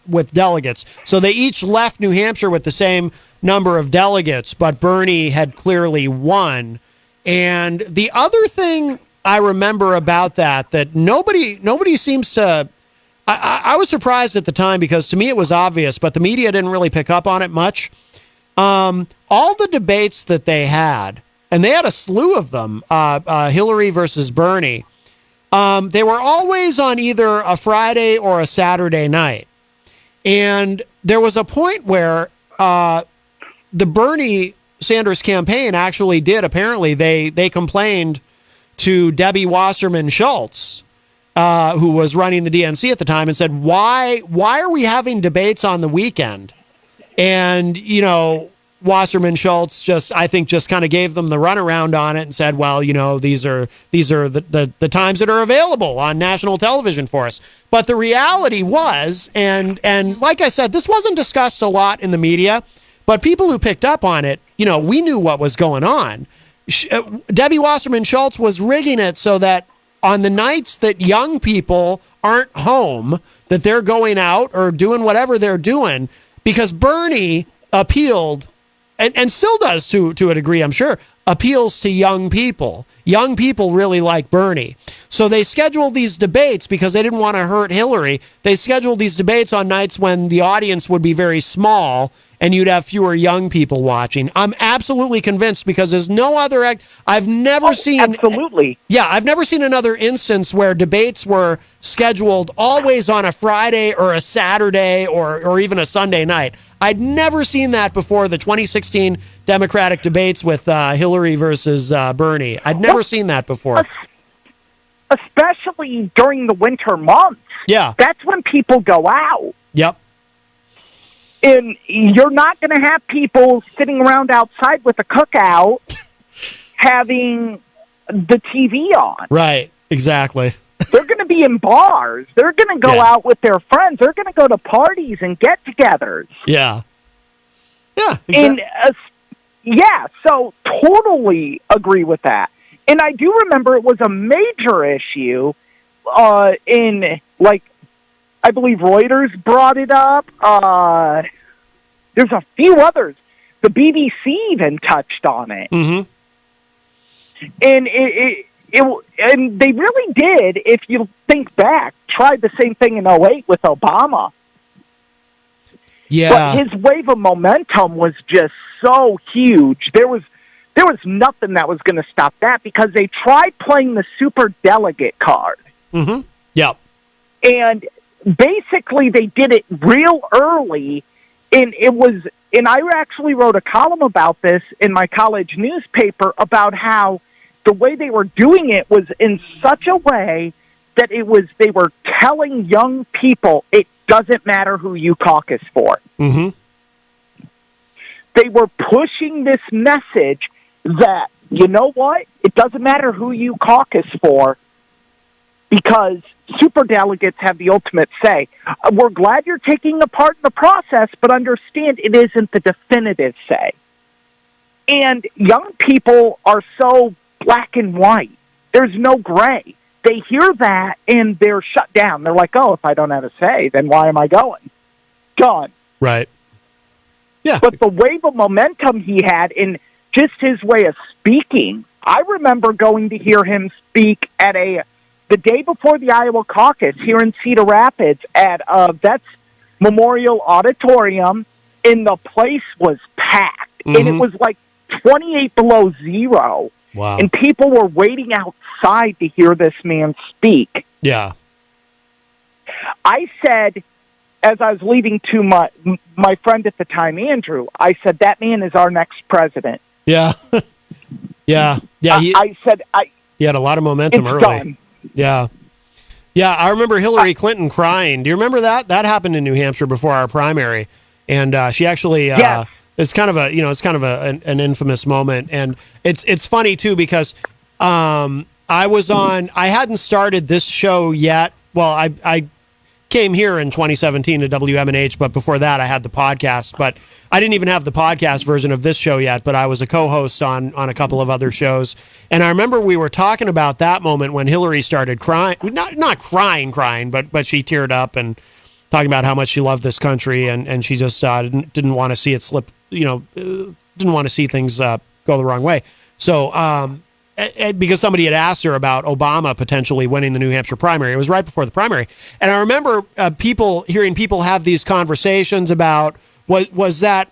with delegates. So they each left New Hampshire with the same number of delegates, but Bernie had clearly won. And the other thing I remember about that nobody seems to... I was surprised at the time because to me it was obvious, but the media didn't really pick up on it much. All the debates that they had, and they had a slew of them, Hillary versus Bernie, they were always on either a Friday or a Saturday night. And there was a point where the Bernie Sanders campaign actually did, apparently, they complained to Debbie Wasserman Schultz, who was running the DNC at the time, and said, why are we having debates on the weekend? And, Wasserman Schultz just kind of gave them the runaround on it and said, well, these are the times that are available on national television for us. But the reality was, and like I said, this wasn't discussed a lot in the media, but people who picked up on it, we knew what was going on. Debbie Wasserman Schultz was rigging it so that on the nights that young people aren't home, that they're going out or doing whatever they're doing, because Bernie appealed, and still does to a degree, I'm sure, appeals to young people. Young people really like Bernie. So they scheduled these debates because they didn't want to hurt Hillary. They scheduled these debates on nights when the audience would be very small and you'd have fewer young people watching. I'm absolutely convinced because there's no other I've never seen. Absolutely. Yeah, I've never seen another instance where debates were scheduled always on a Friday or a Saturday or even a Sunday night. I'd never seen that before the 2016 Democratic debates with Hillary versus Bernie. I'd never seen that before. Especially during the winter months. Yeah. That's when people go out. Yep. And you're not going to have people sitting around outside with a cookout having the TV on. Right, exactly. They're going to be in bars. They're going to go out with their friends. They're going to go to parties and get-togethers. Yeah. Yeah, exactly. And, so totally agree with that. And I do remember it was a major issue I believe Reuters brought it up. There's a few others. The BBC even touched on it. Mm-hmm. And and they really did, if you think back, tried the same thing in 2008 with Obama. Yeah. But his wave of momentum was just so huge. There was nothing that was going to stop that because they tried playing the super delegate card. Mm-hmm. Yep. And basically they did it real early, and I actually wrote a column about this in my college newspaper about how the way they were doing it was in such a way that they were telling young people it doesn't matter who you caucus for. Mm-hmm. They were pushing this message that, you know what, it doesn't matter who you caucus for because superdelegates have the ultimate say. We're glad you're taking a part in the process, but understand it isn't the definitive say. And young people are so black and white. There's no gray. They hear that and they're shut down. They're like, oh, if I don't have a say, then why am I going? Gone. Right. Yeah. But the wave of momentum he had in just his way of speaking, I remember going to hear him speak at the day before the Iowa caucus here in Cedar Rapids at Vets Memorial Auditorium, and the place was packed. And it was like 28 below zero. Wow. And people were waiting outside to hear this man speak. Yeah. I said, as I was leaving to my friend at the time, Andrew, I said, that man is our next president. Yeah. Yeah. I said, he had a lot of momentum it's early. done. Yeah. Yeah, I remember Hillary Clinton crying. Do you remember that? That happened in New Hampshire before our primary. And she actually Yes. it's kind of an infamous moment. And it's funny too because I hadn't started this show yet. Well, I came here in 2017 to WMNH, but before that I had the podcast. But I didn't even have the podcast version of this show yet, but I was a co-host on a couple of other shows. And I remember we were talking about that moment when Hillary started crying, not crying, but she teared up and talking about how much she loved this country and she just didn't want to see it slip, didn't want to see things go the wrong way. So, because somebody had asked her about Obama potentially winning the New Hampshire primary. It was right before the primary. And I remember hearing people have these conversations about, was that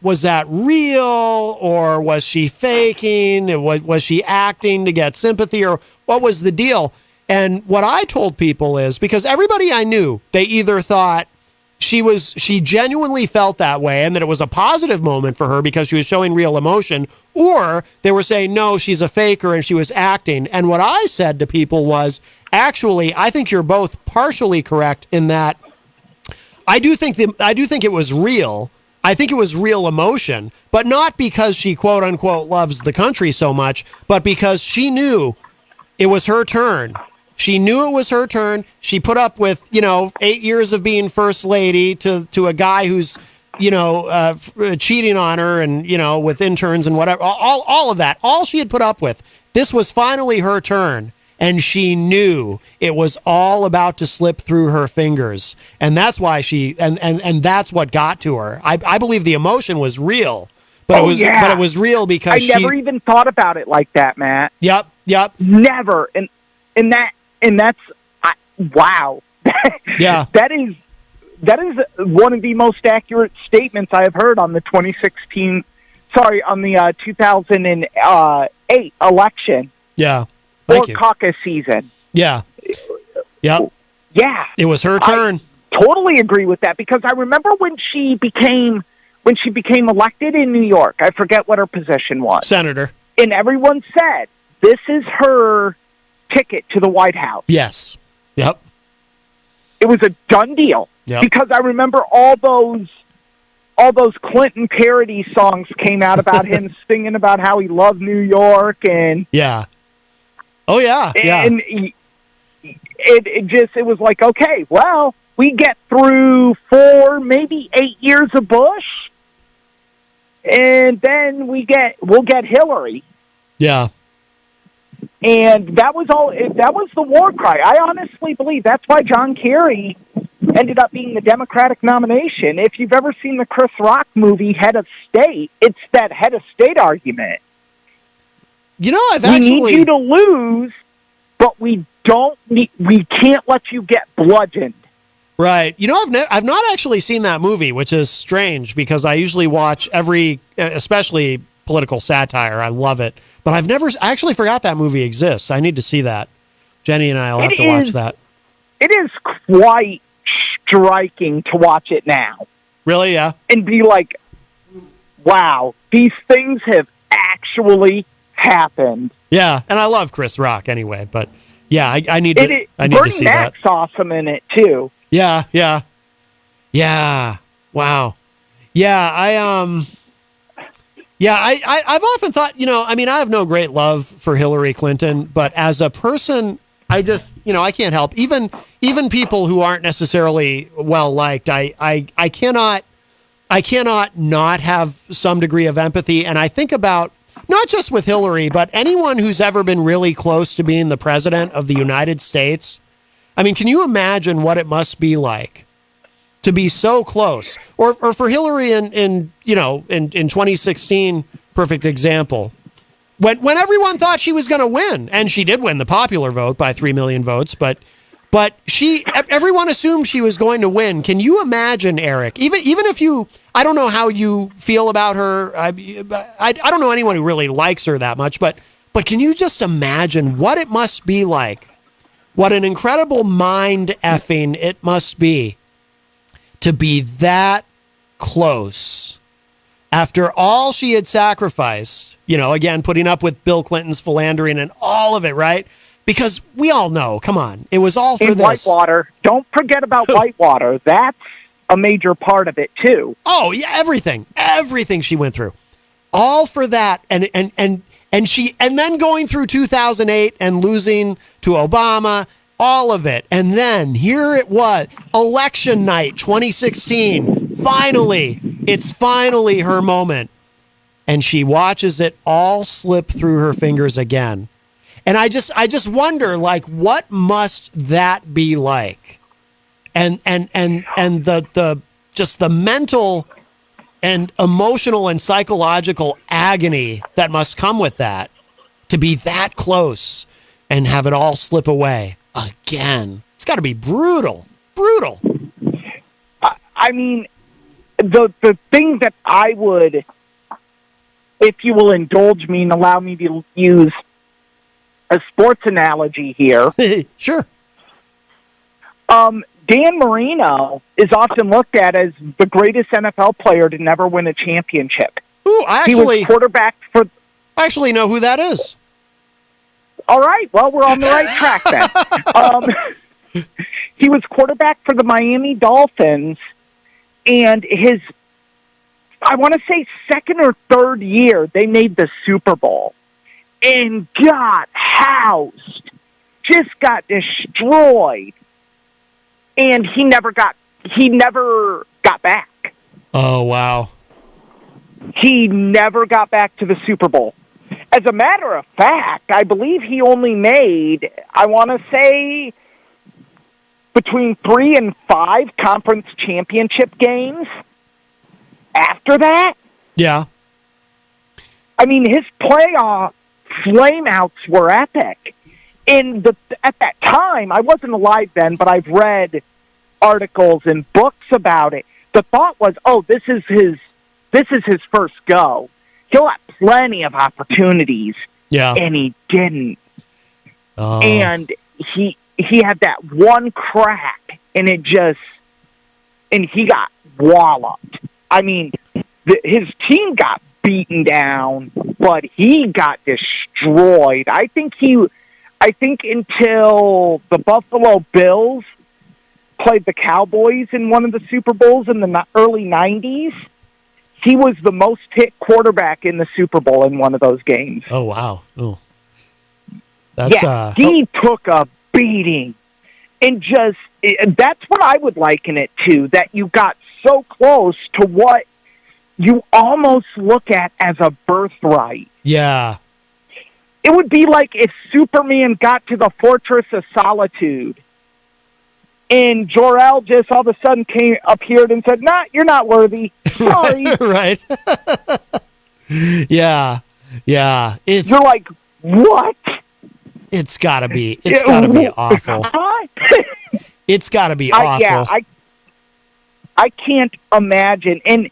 real, or was she faking? Was she acting to get sympathy, or what was the deal? And what I told people is, because everybody I knew, they either thought she genuinely felt that way and that it was a positive moment for her because she was showing real emotion, or they were saying, no, she's a faker and she was acting. And what I said to people was, actually, I think you're both partially correct in that I do think it was real. I think it was real emotion, but not because she quote unquote loves the country so much, but because she knew it was her turn. She knew it was her turn. She put up with, 8 years of being first lady to a guy who's, cheating on her and, with interns and whatever, all of that, all she had put up with. This was finally her turn. And she knew it was all about to slip through her fingers. And that's why and that's what got to her. I believe the emotion was real, but it was real because I never even thought about it like that, Matt. Yep. Never. And that's wow. Yeah. That is one of the most accurate statements I have heard on the 2008 election. Yeah. Or caucus season. Yeah. Yep. Yeah. It was her turn. I totally agree with that because I remember when she became elected in New York. I forget what her position was. Senator. And everyone said, this is her ticket to the White House. Yes. Yep. It was a done deal. Yep. Because I remember all those Clinton parody songs came out about him singing about how he loved New York and yeah. Oh yeah. Yeah. And it was like, okay, well, we get through 4, maybe 8 years of Bush, and then we'll get Hillary. Yeah. And that was the war cry. I honestly believe that's why John Kerry ended up being the Democratic nomination. If you've ever seen the Chris Rock movie Head of State, it's that head of state argument. We need you to lose, but we can't let you get bludgeoned. Right. I've not actually seen that movie, which is strange because I usually watch especially political satire. I love it. But I actually forgot that movie exists. I need to see that. Jenny and I will have to watch that. It is quite striking to watch it now. Really? Yeah. And be like, wow, these things have actually happened. Yeah, and I love Chris Rock anyway, but yeah, I need to see that. Bernie Mac's awesome in it too. Yeah. Wow. Yeah, I've often thought, I have no great love for Hillary Clinton, but as a person, I just, I can't help. Even people who aren't necessarily well liked, I cannot not have some degree of empathy. And I think about not just with Hillary, but anyone who's ever been really close to being the president of the United States. I mean, can you imagine what it must be like to be so close, or for Hillary in 2016, perfect example. When everyone thought she was going to win, and she did win the popular vote by 3 million votes, but everyone assumed she was going to win. Can you imagine, Eric? Even if you, I don't know how you feel about her. I don't know anyone who really likes her that much, but can you just imagine what it must be like? What an incredible mind effing it must be to be that close after all she had sacrificed, again, putting up with Bill Clinton's philandering and all of it, right? Because we all know, come on, it was all for this. Whitewater. Don't forget about Whitewater. That's a major part of it, too. Oh, yeah, everything she went through. All for that. And then going through 2008 and losing to Obama, all of it. And then here it was, election night 2016. It's finally her moment. And she watches it all slip through her fingers again. And I just wonder, like, what must that be like? And the just the mental and emotional and psychological agony that must come with that, to be that close and have it all slip away again. It's got to be brutal. I mean, the thing that I would, if you will indulge me and allow me to use a sports analogy here. Sure. Dan Marino is often looked at as the greatest NFL player to never win a championship. Ooh, he was quarterback for... I actually know who that is. All right. Well, we're on the right track then. He was quarterback for the Miami Dolphins, and his, I want to say, second or third year, they made the Super Bowl and got housed, just got destroyed, and he never got back. Oh, wow. He never got back to the Super Bowl. As a matter of fact, I believe he only made, I want to say, between 3 and 5 conference championship games after that. Yeah. I mean, his playoff flameouts were epic. At that time, I wasn't alive then, but I've read articles and books about it. The thought was, this is his first go. He'll have plenty of opportunities. Yeah. And he didn't. Oh. And he had that one crack, and he got walloped. I mean, his team got beaten down, but he got destroyed. I think until the Buffalo Bills played the Cowboys in one of the Super Bowls in the early 90s, he was the most hit quarterback in the Super Bowl in one of those games. Oh, wow. Oh. He took a beating. And that's what I would liken it to, that you got so close to what you almost look at as a birthright. Yeah. It would be like if Superman got to the Fortress of Solitude and Jor-El just all of a sudden appeared and said, "Nah, you're not worthy. Sorry." Right. Yeah. You're like, what? It's gotta be awful. It's gotta be awful. I can't imagine. And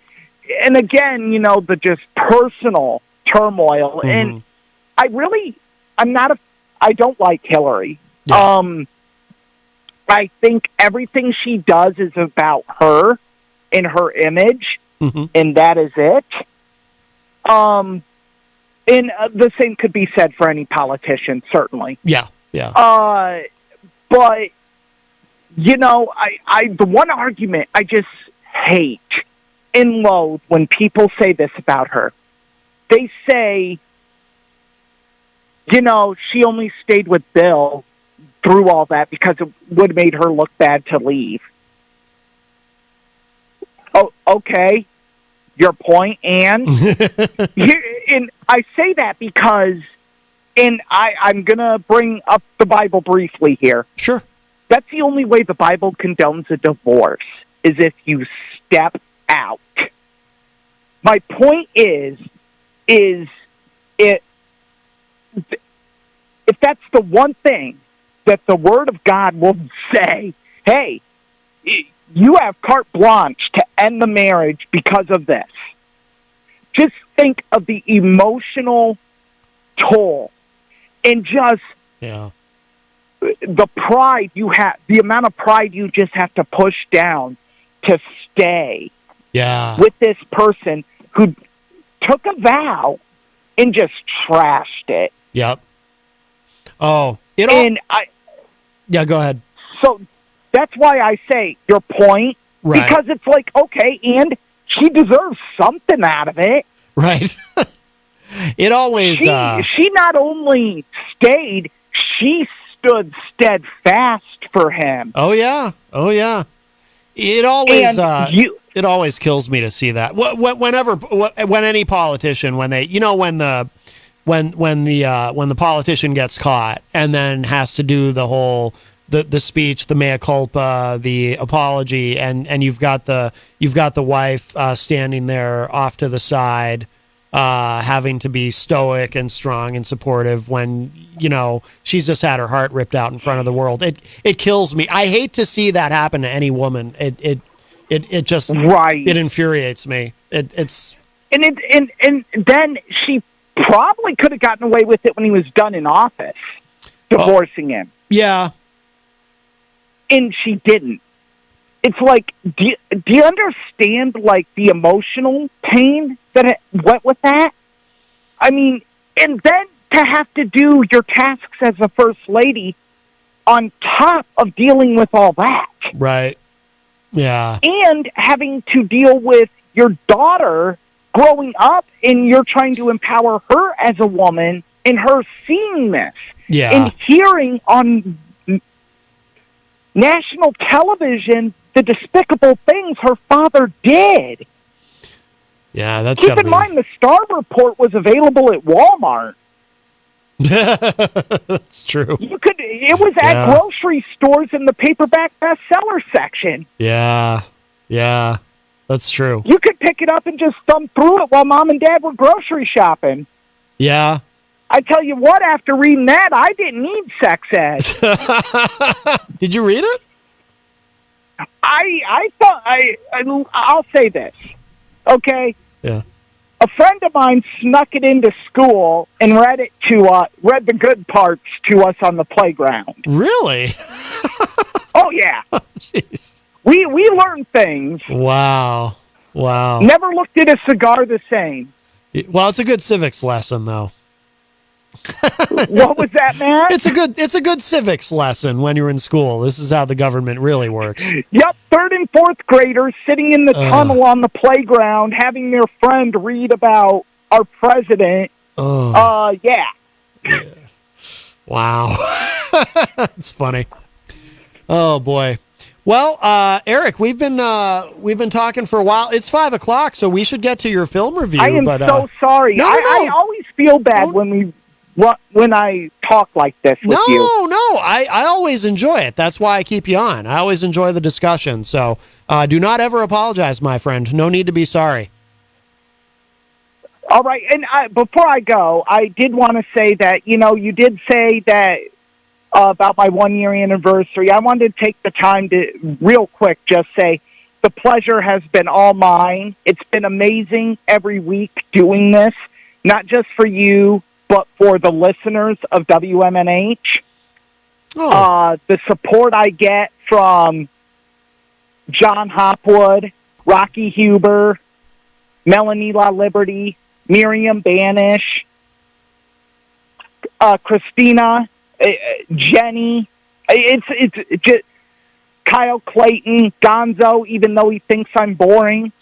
again, the just personal turmoil. Mm-hmm. And I don't like Hillary. Yeah. I think everything she does is about her and her image, and that is it. And the same could be said for any politician, certainly. Yeah. But, the one argument I just hate and loathe when people say this about her. They say, she only stayed with Bill through all that because it would have made her look bad to leave. Oh, okay. Your point, and I say that because, and I'm going to bring up the Bible briefly here. Sure. That's the only way the Bible condones a divorce. is if you step out. My point is if that's the one thing that the Word of God will say, hey, you have carte blanche to end the marriage because of this. Just think of the emotional toll and just the pride you have, the amount of pride you just have to push down to stay with this person who took a vow and just trashed it. Yep. Oh, go ahead. So that's why I say your point, right? Because it's like, okay, and she deserves something out of it, right? It always she not only stayed, she stood steadfast for him. Oh yeah. It always it always kills me to see that. When any politician, when the politician gets caught and then has to do the whole the speech, the mea culpa, the apology, and you've got the wife standing there off to the side, having to be stoic and strong and supportive when she's just had her heart ripped out in front of the world. It kills me. I hate to see that happen to any woman. It just it infuriates me. And then she probably could have gotten away with it when he was done in office, divorcing him. Yeah. And she didn't. It's like, do you understand, like, the emotional pain that it went with that? I mean, and then to have to do your tasks as a first lady on top of dealing with all that. Right. Yeah. And having to deal with your daughter growing up and you're trying to empower her as a woman and her seeing this. Yeah. And hearing on national television the despicable things her father did. Yeah, that's Keep in mind the Star Report was available at Walmart. That's true. It was at grocery stores in the paperback bestseller section. Yeah, that's true. You could pick it up and just thumb through it while Mom and Dad were grocery shopping. Yeah. I tell you what, after reading that, I didn't need sex ed. Did you read it? I thought I'll say this, okay? Yeah. A friend of mine snuck it into school and read the good parts to us on the playground. Really? Oh yeah. Jeez. We learned things. Wow. Never looked at a cigar the same. Well, it's a good civics lesson, though. What was that, man? It's a good civics lesson when you're in school. This is how the government really works. Yep, 3rd and 4th graders sitting in the tunnel on the playground having their friend read about our president. Yeah. Wow. It's funny. Oh boy. Well, Eric, we've been talking for a while. It's 5:00, so we should get to your film review. I am so sorry. No. I always feel bad when I talk like this with you. No, I always enjoy it. That's why I keep you on. I always enjoy the discussion. So do not ever apologize, my friend. No need to be sorry. All right. And before I go, I did want to say that, you did say that about my 1-year anniversary. I wanted to take the time to real quick just say the pleasure has been all mine. It's been amazing every week doing this, not just for you, but for the listeners of WMNH. The support I get from John Hopwood, Rocky Huber, Melanie La Liberty, Miriam Banish, Christina, Jenny, it's just Kyle Clayton, Gonzo, even though he thinks I'm boring.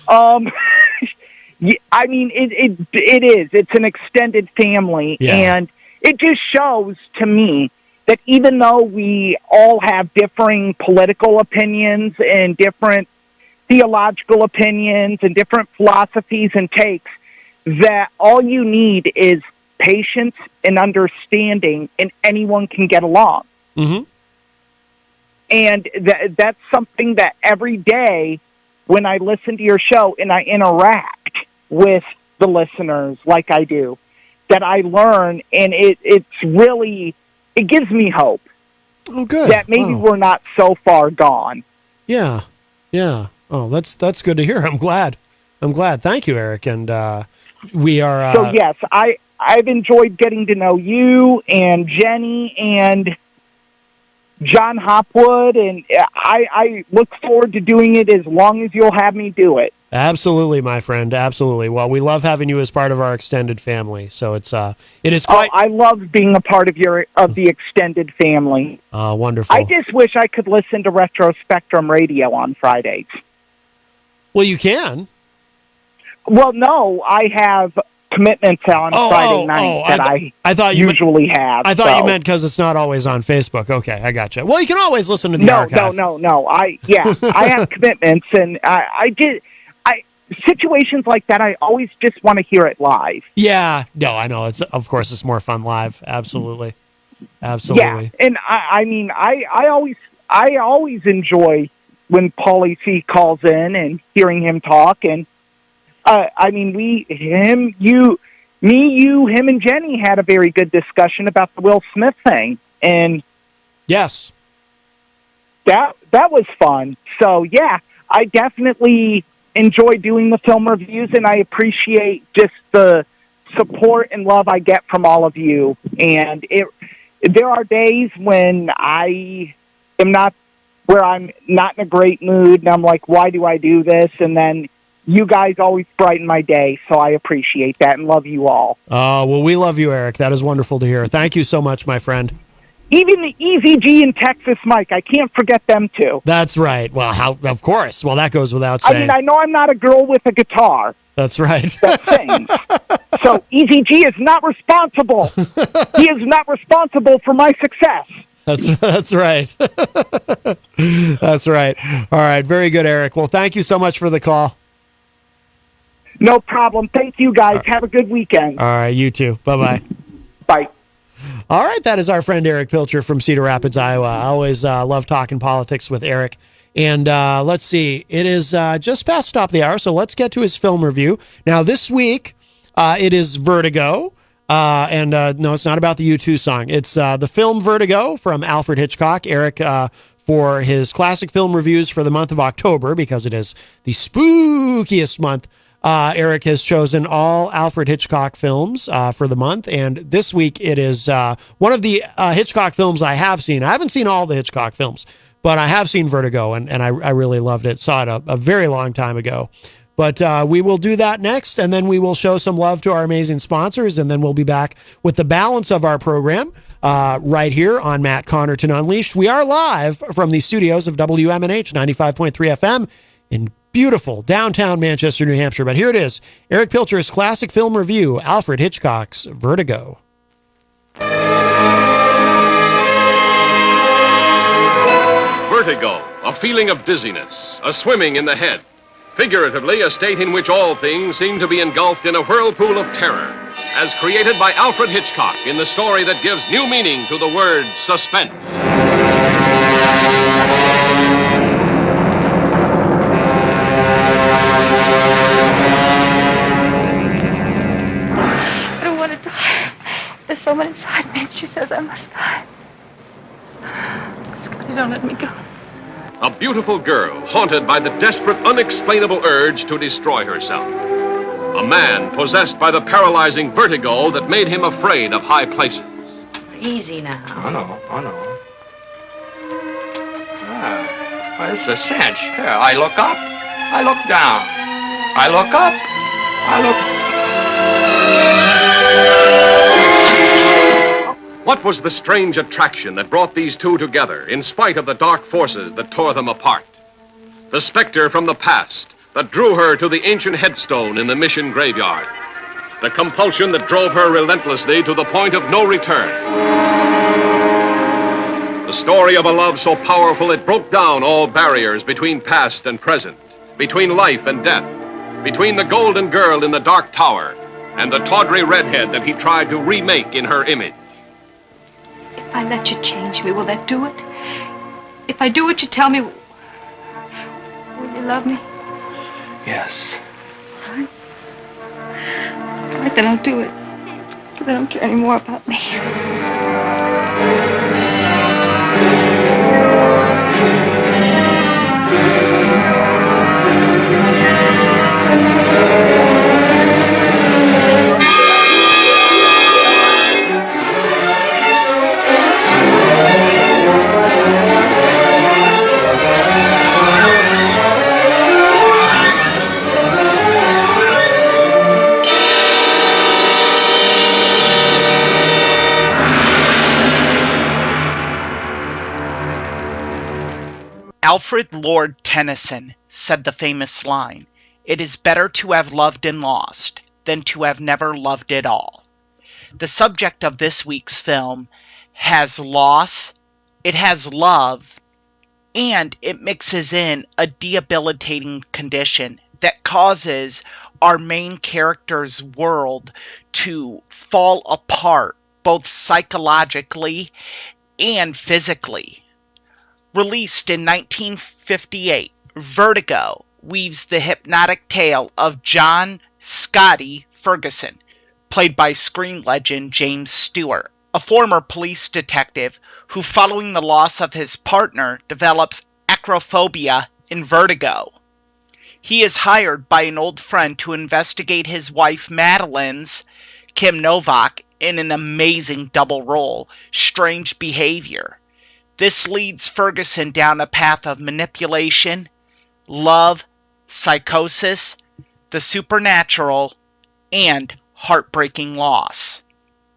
I mean, it is. It's an extended family, and it just shows to me that even though we all have differing political opinions and different theological opinions and different philosophies and takes, that all you need is patience and understanding, and anyone can get along. Mm-hmm. And that's something that every day when I listen to your show and I interact with the listeners like I do, that I learn, and it gives me hope. Oh, good. That maybe we're not so far gone. Yeah. Oh, that's good to hear. I'm glad. Thank you, Eric. And we are. So yes, I've enjoyed getting to know you and Jenny and John Hopwood, and I look forward to doing it as long as you'll have me do it. Absolutely, my friend. Absolutely. Well, we love having you as part of our extended family. So it is quite. I love being a part of the extended family. Wonderful. I just wish I could listen to Retro Spectrum Radio on Fridays. Well, you can. Well, no, I have commitments on Friday night that I thought you usually have. I thought you meant because it's not always on Facebook. Okay, I gotcha. Well, you can always listen to the archive. No. I have commitments, and situations like that, I always just want to hear it live. Yeah, no, I know. Of course it's more fun live. Absolutely. Yeah, and I always enjoy when Paulie C calls in and hearing him talk, and him and Jenny had a very good discussion about the Will Smith thing, and yes, that was fun. So yeah, I definitely enjoy doing the film reviews, and I appreciate just the support and love I get from all of you. And there are days when I am not where I'm not in a great mood, and I'm like, why do I do this? And then you guys always brighten my day, so I appreciate that and love you all. Well, we love you, Eric. That is wonderful to hear. Thank you so much, my friend. Even the Easy G and Texas Mike, I can't forget them too. That's right. Well, of course. Well, that goes without saying. I know I'm not a girl with a guitar. That's right. That sings. So Easy G is not responsible. He is not responsible for my success. That's right. That's right. All right. Very good, Eric. Well, thank you so much for the call. No problem. Thank you, guys. Have a good weekend. All right. You too. Bye-bye. Bye. All right. That is our friend Eric Pilcher from Cedar Rapids, Iowa. I always love talking politics with Eric. And let's see. It is just past the top of the hour, so let's get to his film review. Now, this week, it is Vertigo. And no, it's not about the U2 song. It's the film Vertigo from Alfred Hitchcock. Eric, for his classic film reviews for the month of October, because it is the spookiest month, Eric has chosen all Alfred Hitchcock films for the month. And this week it is one of the Hitchcock films I have seen. I haven't seen all the Hitchcock films, but I have seen Vertigo, and I really loved it. Saw it a very long time ago. But we will do that next, and then we will show some love to our amazing sponsors, and then we'll be back with the balance of our program right here on Matt Connerton Unleashed. We are live from the studios of WMNH 95.3 FM in beautiful downtown Manchester, New Hampshire. But here it is, Eric Pilcher's classic film review, Alfred Hitchcock's Vertigo. Vertigo, a feeling of dizziness, a swimming in the head. Figuratively, a state in which all things seem to be engulfed in a whirlpool of terror, as created by Alfred Hitchcock in the story that gives new meaning to the word suspense. I don't want to die. There's someone inside me, and she says I must die. Scotty, don't let me go. A beautiful girl haunted by the desperate, unexplainable urge to destroy herself. A man possessed by the paralyzing vertigo that made him afraid of high places. Easy now. Oh, no. Well, this is a cinch. Here, I look up. I look down. I look up. I look... What was the strange attraction that brought these two together, in spite of the dark forces that tore them apart? The specter from the past that drew her to the ancient headstone in the mission graveyard. The compulsion that drove her relentlessly to the point of no return. The story of a love so powerful it broke down all barriers between past and present, between life and death, between the golden girl in the dark tower and the tawdry redhead that he tried to remake in her image. If I let you change me, will that do it? If I do what you tell me, will you love me? Yes. All right, then I'll do it. But I don't care any more about me. Alfred Lord Tennyson said the famous line, "It is better to have loved and lost than to have never loved at all." The subject of this week's film has loss, it has love, and it mixes in a debilitating condition that causes our main character's world to fall apart, both psychologically and physically. Released in 1958, Vertigo weaves the hypnotic tale of John Scotty Ferguson, played by screen legend James Stewart, a former police detective who, following the loss of his partner, develops acrophobia and vertigo. He is hired by an old friend to investigate his wife Madeline's, Kim Novak, in an amazing double role, strange behavior. This leads Ferguson down a path of manipulation, love, psychosis, the supernatural, and heartbreaking loss.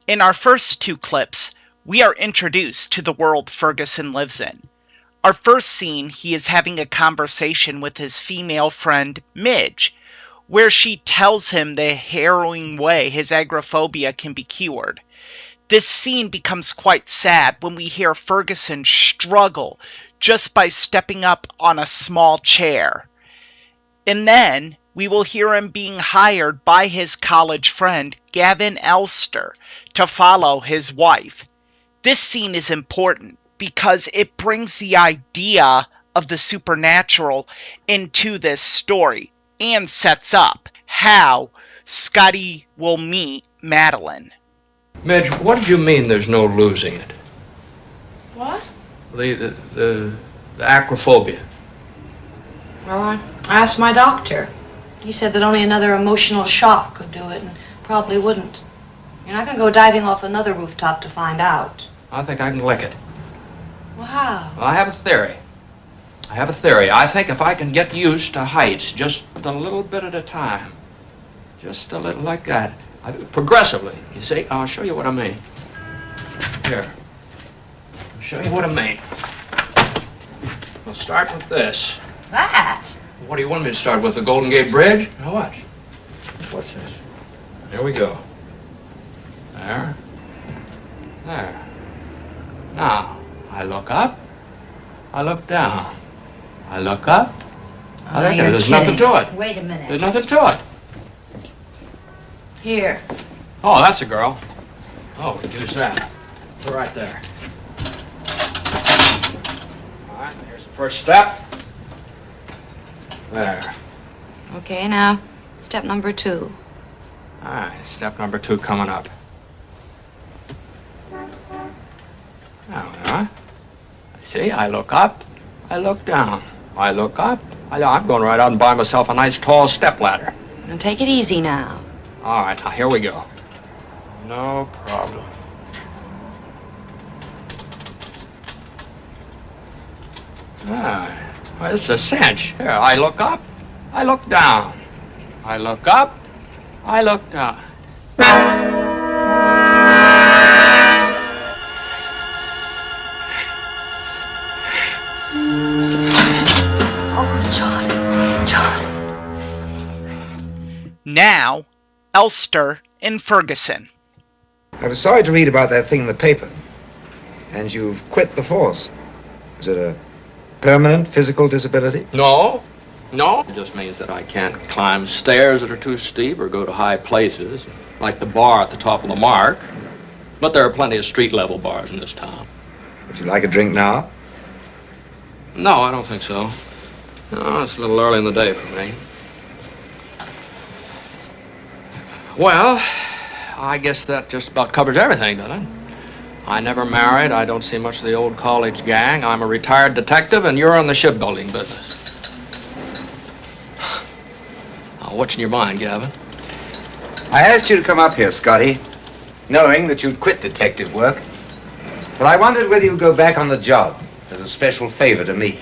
In our first two clips, we are introduced to the world Ferguson lives in. Our first scene, he is having a conversation with his female friend Midge, where she tells him the harrowing way his agoraphobia can be cured. This scene becomes quite sad when we hear Ferguson struggle just by stepping up on a small chair. And then we will hear him being hired by his college friend Gavin Elster to follow his wife. This scene is important because it brings the idea of the supernatural into this story and sets up how Scotty will meet Madeline. Midge, what did you mean there's no losing it? What? The acrophobia. Well, I asked my doctor. He said that only another emotional shock could do it, and probably wouldn't. You're not going to go diving off another rooftop to find out. I think I can lick it. Well, how? Well, I have a theory. I think if I can get used to heights just a little bit at a time, just a little like that, progressively, you see? I'll show you what I mean. Here. I'll show you what I mean. We'll start with this. That? What do you want me to start with? The Golden Gate Bridge? Now watch. What's this? There we go. There. There. Now, I look up. I look down. I look up. I look down. There's nothing to it. Wait a minute. There's nothing to it. Here. Oh, that's a girl. Oh, we can use that. Put her right there. All right, here's the first step. There. Okay, now, step number 2. All right, step number 2 coming up. Now, see, I look up, I look down. I look up, I'm going right out and buy myself a nice tall step ladder. Now, take it easy now. All right, now here we go. No problem. Ah, well, this is a cinch. Here, I look up, I look down. I look up, I look down. Oh, John. Now, Elster and Ferguson. I was sorry to read about that thing in the paper. And you've quit the force. Is it a permanent physical disability? No. It just means that I can't climb stairs that are too steep or go to high places, like the bar at the top of the Mark. But there are plenty of street-level bars in this town. Would you like a drink now? No, I don't think so. No, it's a little early in the day for me. Well, I guess that just about covers everything, doesn't it? I never married. I don't see much of the old college gang. I'm a retired detective, and you're in the shipbuilding business. Now, what's in your mind, Gavin? I asked you to come up here, Scotty, knowing that you'd quit detective work. But I wondered whether you'd go back on the job as a special favor to me.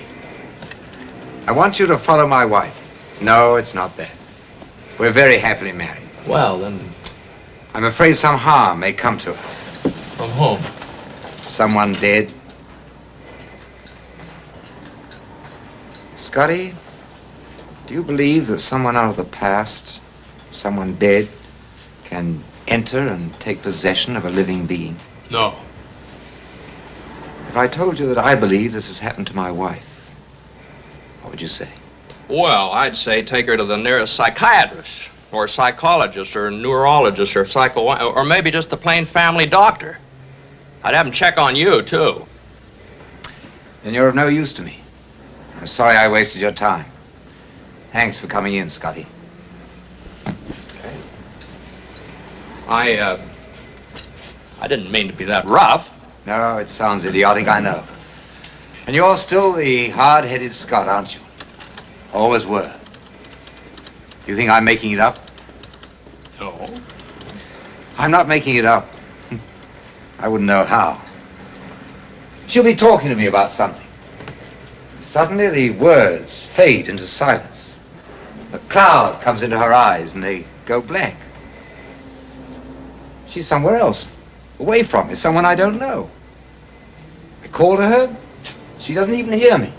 I want you to follow my wife. No, it's not that. We're very happily married. Well, then... I'm afraid some harm may come to her. From whom? Someone dead. Scotty, do you believe that someone out of the past, someone dead, can enter and take possession of a living being? No. If I told you that I believe this has happened to my wife, what would you say? Well, I'd say take her to the nearest psychiatrist, or psychologist, or neurologist, or or maybe just the plain family doctor. I'd have him check on you, too. Then you're of no use to me. I'm sorry I wasted your time. Thanks for coming in, Scotty. Okay. I didn't mean to be that rough. No, it sounds idiotic, I know. And you're still the hard-headed Scot, aren't you? Always were. You think I'm making it up? No. I'm not making it up. I wouldn't know how. She'll be talking to me about something. Suddenly the words fade into silence. A cloud comes into her eyes and they go blank. She's somewhere else, away from me, someone I don't know. I call to her, she doesn't even hear me.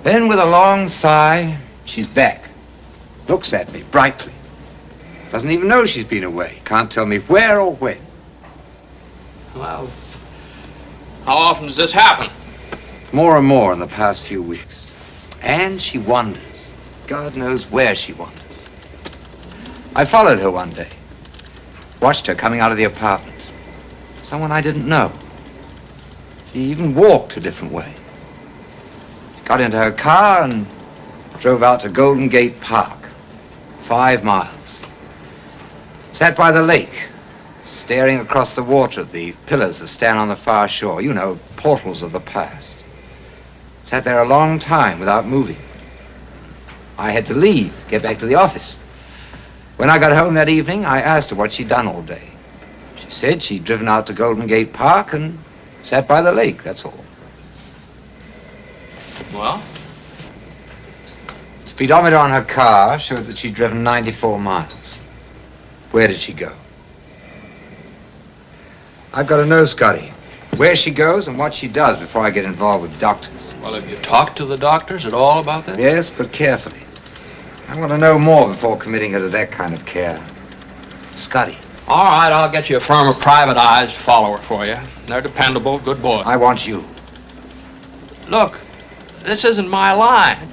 Then with a long sigh, she's back. Looks at me brightly. Doesn't even know she's been away. Can't tell me where or when. Well, how often does this happen? More and more in the past few weeks. And she wanders. God knows where she wanders. I followed her one day. Watched her coming out of the apartment. Someone I didn't know. She even walked a different way. Got into her car and drove out to Golden Gate Park. 5 miles. Sat by the lake, staring across the water at the pillars that stand on the far shore. You know, portals of the past. Sat there a long time without moving. I had to leave, get back to the office. When I got home that evening, I asked her what she'd done all day. She said she'd driven out to Golden Gate Park and sat by the lake, that's all. Well? Speedometer on her car showed that she'd driven 94 miles. Where did she go? I've got to know, Scotty, where she goes and what she does before I get involved with doctors. Well, have you talked to the doctors at all about that? Yes, but carefully. I want to know more before committing her to that kind of care. Scotty. All right, I'll get you a firm of private eyes follower for you. They're dependable, good boys. I want you. Look, this isn't my line.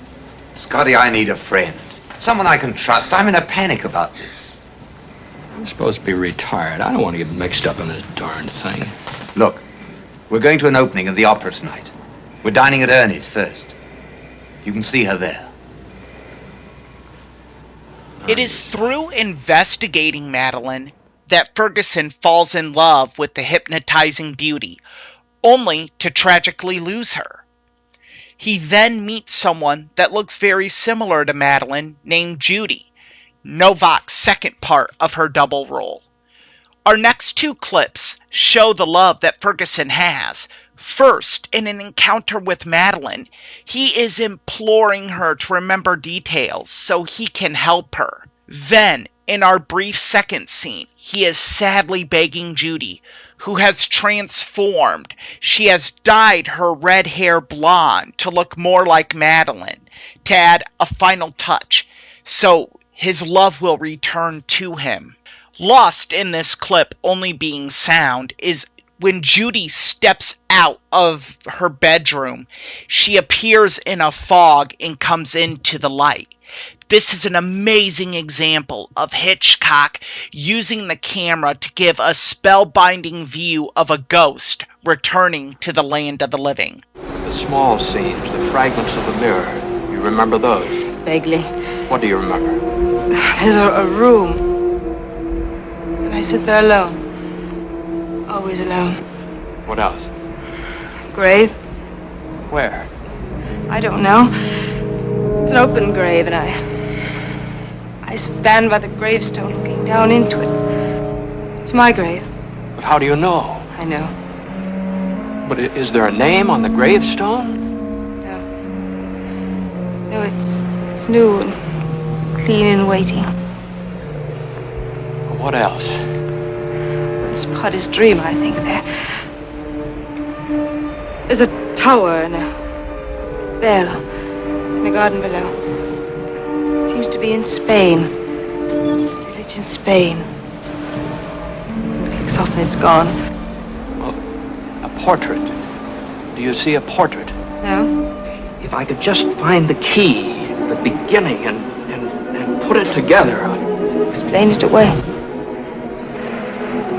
Scotty, I need a friend. Someone I can trust. I'm in a panic about this. I'm supposed to be retired. I don't want to get mixed up in this darn thing. Look, we're going to an opening of the opera tonight. We're dining at Ernie's first. You can see her there. It is through investigating Madeline that Ferguson falls in love with the hypnotizing beauty, only to tragically lose her. He then meets someone that looks very similar to Madeline named Judy, Novak's second part of her double role. Our next 2 clips show the love that Ferguson has. First, in an encounter with Madeline, he is imploring her to remember details so he can help her. Then, in our brief second scene, he is sadly begging Judy, who has transformed. She has dyed her red hair blonde to look more like Madeline, to add a final touch, so his love will return to him. Lost in this clip only being sound is when Judy steps out of her bedroom. She appears in a fog and comes into the light. This is an amazing example of Hitchcock using the camera to give a spellbinding view of a ghost returning to the land of the living. The small scenes, the fragments of the mirror. You remember those? Vaguely. What do you remember? There's a room. And I sit there alone. Always alone. What else? Grave? Where? I don't know. It's an open grave, and I stand by the gravestone looking down into it. It's my grave. But how do you know? I know. But is there a name on the gravestone? No, it's new and clean and waiting. What else? This part is dream, I think. There's a tower and a bell in a garden below. It seems to be in Spain. Village in Spain. It clicks off and it's gone. A portrait. Do you see a portrait? No? If I could just find the key, the beginning, and put it together. So explain it away.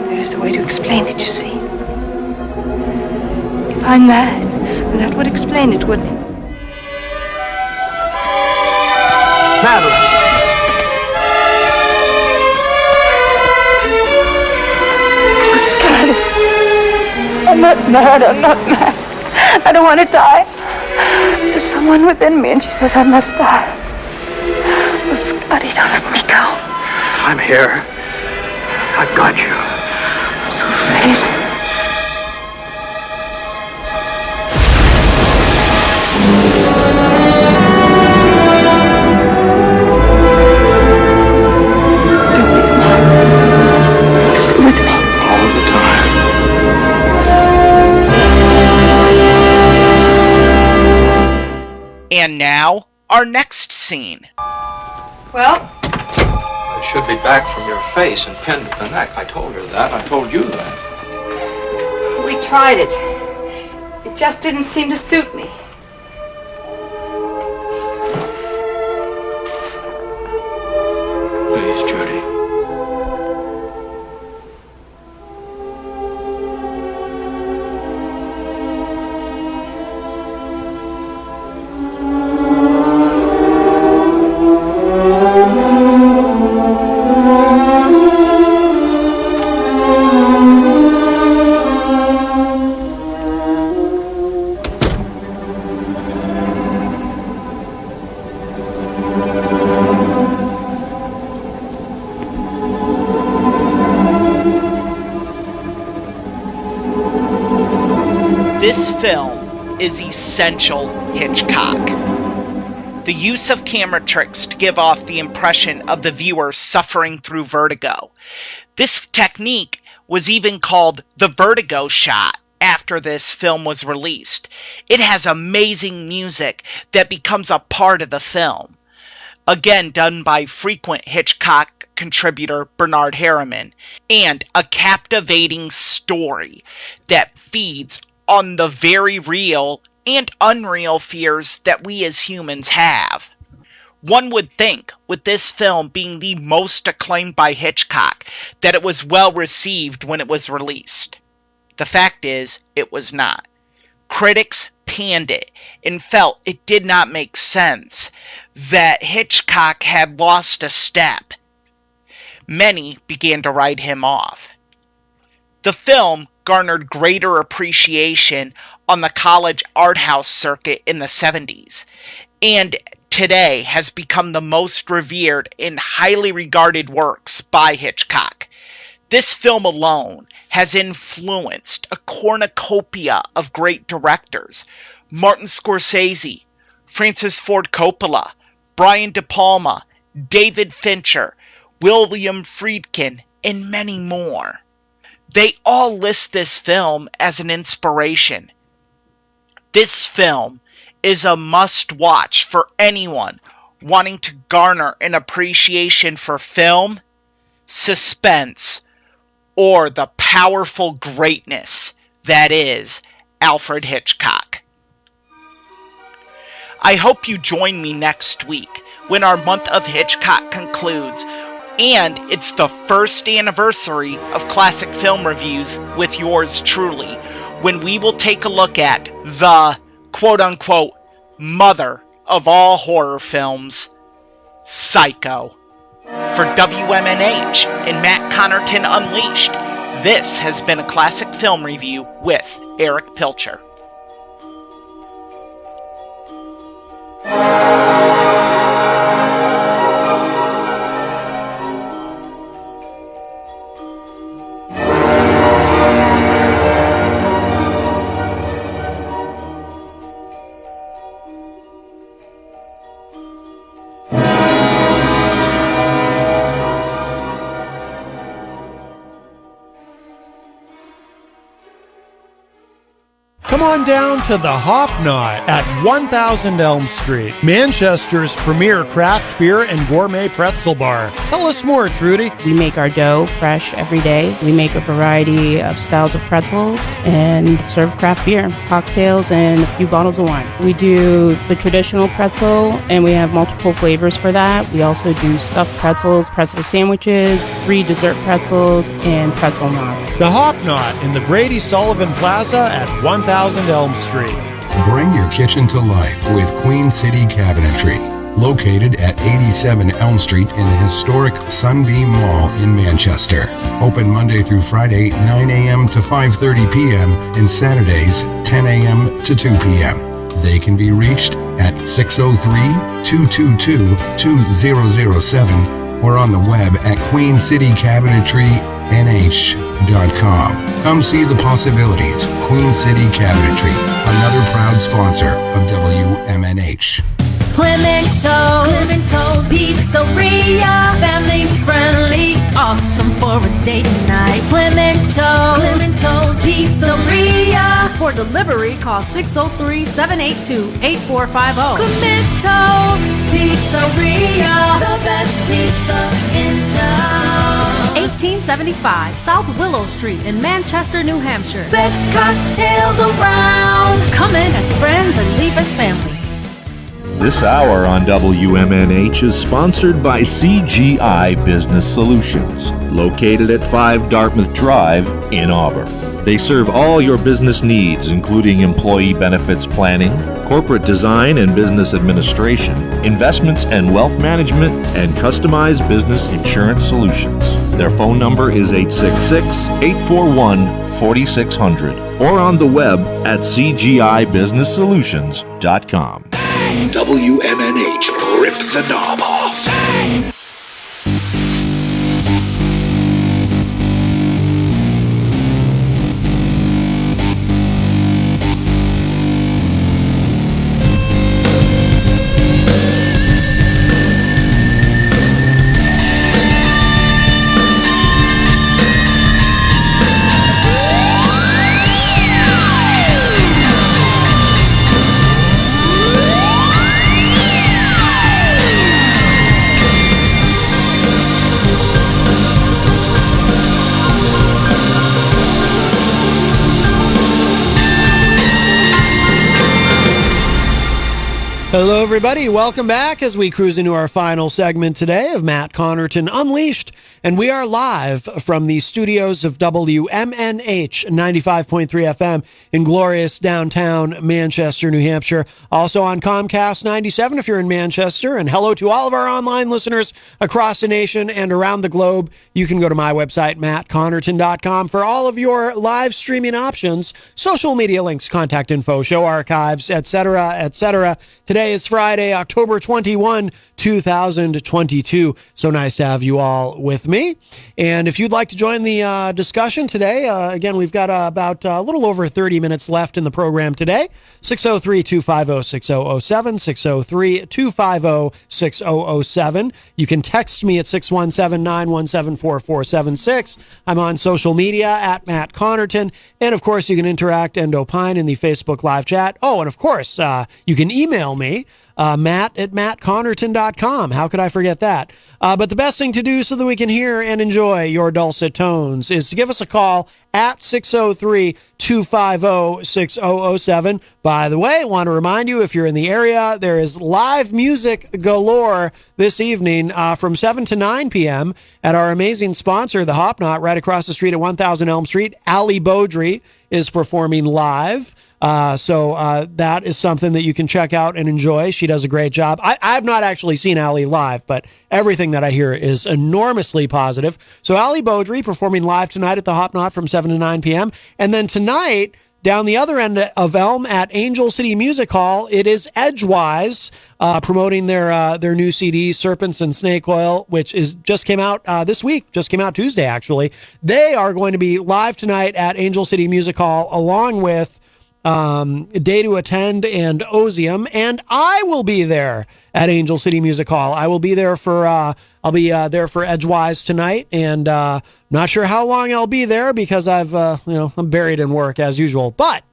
There is a way to explain it, you see. If I'm mad, then that would explain it, wouldn't it? Madeline! Oh, Scarlett. I'm not mad, I'm not mad. I don't want to die. There's someone within me and she says I must die. Oh, Scotty, don't let me go. I'm here. I've got you. I'm so afraid. Stay with me. All the time. And now, our next scene. Well? It should be back from your face and pinned at the neck. I told her that. I told you that. We tried it. It just didn't seem to suit me. Please, Judy. This film is essential Hitchcock. The use of camera tricks to give off the impression of the viewer suffering through vertigo. This technique was even called the vertigo shot after this film was released. It has amazing music that becomes a part of the film. Again, done by frequent Hitchcock contributor Bernard Herrmann, and a captivating story that feeds on the very real and unreal fears that we as humans have. One would think, with this film being the most acclaimed by Hitchcock, that it was well received when it was released. The fact is, it was not. Critics panned it and felt it did not make sense, that Hitchcock had lost a step. Many began to write him off. The film garnered greater appreciation on the college art house circuit in the 70s, and today has become the most revered and highly regarded works by Hitchcock. This film alone has influenced a cornucopia of great directors: Martin Scorsese, Francis Ford Coppola, Brian De Palma, David Fincher, William Friedkin, and many more. They all list this film as an inspiration. This film is a must-watch for anyone wanting to garner an appreciation for film, suspense, or the powerful greatness that is Alfred Hitchcock. I hope you join me next week when our month of Hitchcock concludes, and it's the first anniversary of Classic Film Reviews with yours truly, when we will take a look at the quote-unquote mother of all horror films, Psycho. For WMNH and Matt Connerton Unleashed, this has been a Classic Film Review with Eric Pilcher. Come on down to the Hop Knot at 1000 Elm Street, Manchester's premier craft beer and gourmet pretzel bar. Tell us more, Trudy. We make our dough fresh every day. We make a variety of styles of pretzels and serve craft beer, cocktails, and a few bottles of wine. We do the traditional pretzel, and we have multiple flavors for that. We also do stuffed pretzels, pretzel sandwiches, free dessert pretzels, and pretzel knots. The Hop Knot in the Brady Sullivan Plaza at 1000 Elm Street. Bring your kitchen to life with Queen City Cabinetry, located at 87 Elm Street in the historic Sunbeam Mall in Manchester. Open Monday through Friday, 9 a.m. to 5:30 p.m. and Saturdays, 10 a.m. to 2 p.m. They can be reached at 603-222-2007 or on the web at queencitycabinetrynh.com. Come see the possibilities. Queen City Cabinetry, another proud sponsor of WMNH. Clemento's Pizzeria, family friendly, awesome for a date night. Clemento's Pizzeria. For delivery, call 603-782-8450. Clemento's Pizzeria, the best pizza in town. 1875 South Willow Street in Manchester, New Hampshire. Best cocktails around. Come in as friends and leave as family. This hour on WMNH is sponsored by CGI Business Solutions, located at 5 Dartmouth Drive in Auburn. They serve all your business needs, including employee benefits planning, corporate design and business administration, investments and wealth management, and customized business insurance solutions. Their phone number is 866-841-4600 or on the web at cgibusinesssolutions.com. WMNH, rip the knob off. Hello, everybody. Welcome back as we cruise into our final segment today of Matt Connerton Unleashed. And we are live from the studios of WMNH 95.3 FM in glorious downtown Manchester, New Hampshire. Also on Comcast 97 if you're in Manchester. And hello to all of our online listeners across the nation and around the globe. You can go to my website, mattconnerton.com, for all of your live streaming options, social media links, contact info, show archives, etc., etc. Today is Friday, October 21, 2022. So nice to have you all with me. And if you'd like to join the discussion today, again, we've got about a little over 30 minutes left in the program today. 603-250-6007, 603-250-6007. You can text me at 617-917-4476. I'm on social media at Matt Connerton. And of course, you can interact and opine in the Facebook live chat. Oh, and of course, you can email me Matt at mattconnerton.com. How could I forget that? But the best thing to do so that we can hear and enjoy your dulcet tones is to give us a call at 603-250-6007. By the way, I want to remind you, if you're in the area, there is live music galore this evening from 7 to 9 p.m. at our amazing sponsor, the Hop Knot, right across the street at 1000 Elm Street. Ali Beaudry is performing live. So that is something that you can check out and enjoy. She does a great job. I've not actually seen Ali live, but everything that I hear is enormously positive. So Ali Beaudry performing live tonight at the Hop Knot from 7 to 9 p.m. And then tonight, down the other end of Elm at Angel City Music Hall, it is Edgewise promoting their new CD, Serpents and Snake Oil, which just came out this week, just came out Tuesday, actually. They are going to be live tonight at Angel City Music Hall, along with Day to Attend and Ozium, and I will be there at Angel City Music Hall. I will be there for I'll be there for Edgewise tonight, and not sure how long I'll be there because I'm buried in work as usual. But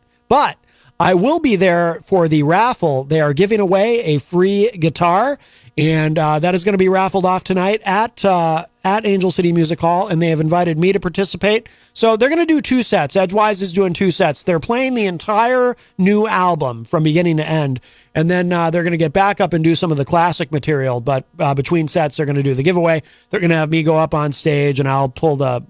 I will be there for the raffle. They are giving away a free guitar, and that is going to be raffled off tonight at Angel City Music Hall, and they have invited me to participate. So they're going to do 2 sets. Edgewise is doing 2 sets. They're playing the entire new album from beginning to end, and then they're going to get back up and do some of the classic material. But between sets, they're going to do the giveaway. They're going to have me go up on stage, and I'll pull the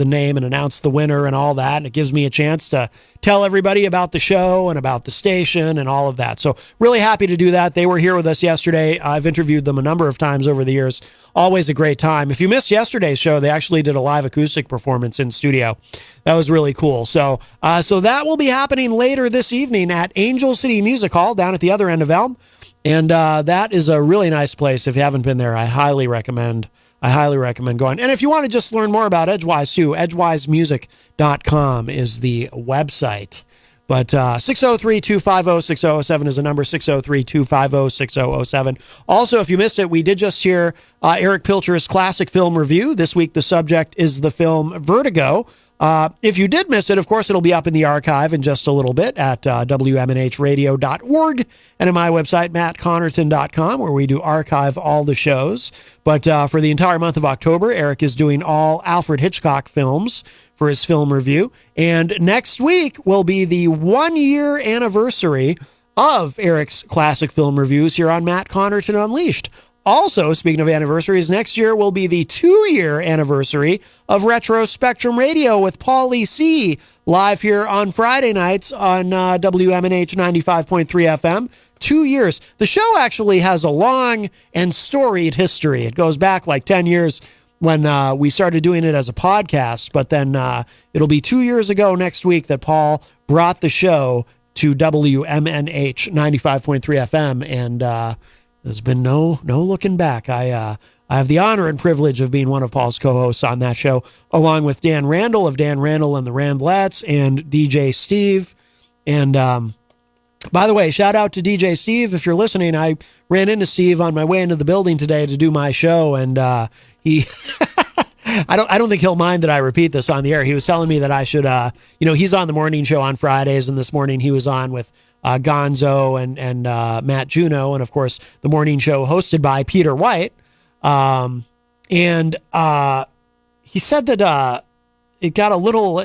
name and announce the winner and all that. And it gives me a chance to tell everybody about the show and about the station and all of that. So really happy to do that. They were here with us yesterday. I've interviewed them a number of times over the years. Always a great time. If you missed yesterday's show, they actually did a live acoustic performance in studio. That was really cool. So that will be happening later this evening at Angel City Music Hall down at the other end of Elm. And that is a really nice place. If you haven't been there, I highly recommend going. And if you want to just learn more about Edgewise too, edgewisemusic.com is the website. But 603-250-6007 is the number, 603-250-6007. Also, if you missed it, we did just hear Eric Pilcher's classic film review. This week, the subject is the film Vertigo. If you did miss it, of course, it'll be up in the archive in just a little bit at WMNHradio.org and at my website, mattconnerton.com, where we do archive all the shows. But for the entire month of October, Eric is doing all Alfred Hitchcock films for his film review. And next week will be the 1-year anniversary of Eric's classic film reviews here on Matt Connerton Unleashed. Also, speaking of anniversaries, next year will be the 2-year anniversary of Retro Spectrum Radio with Paulie C. live here on Friday nights on WMNH 95.3 FM. 2 years. The show actually has a long and storied history. It goes back like 10 years when we started doing it as a podcast, but then it'll be 2 years ago next week that Paul brought the show to WMNH 95.3 FM, and there's been no looking back. I have the honor and privilege of being one of Paul's co-hosts on that show, along with Dan Randall of Dan Randall and the Randlettes and DJ Steve. And by the way, shout out to DJ Steve. If you're listening, I ran into Steve on my way into the building today to do my show, and he I don't think he'll mind that I repeat this on the air. He was telling me that I should he's on the morning show on Fridays, and this morning he was on with Gonzo and Matt Juno, and of course the morning show hosted by Peter White. And he said that it got a little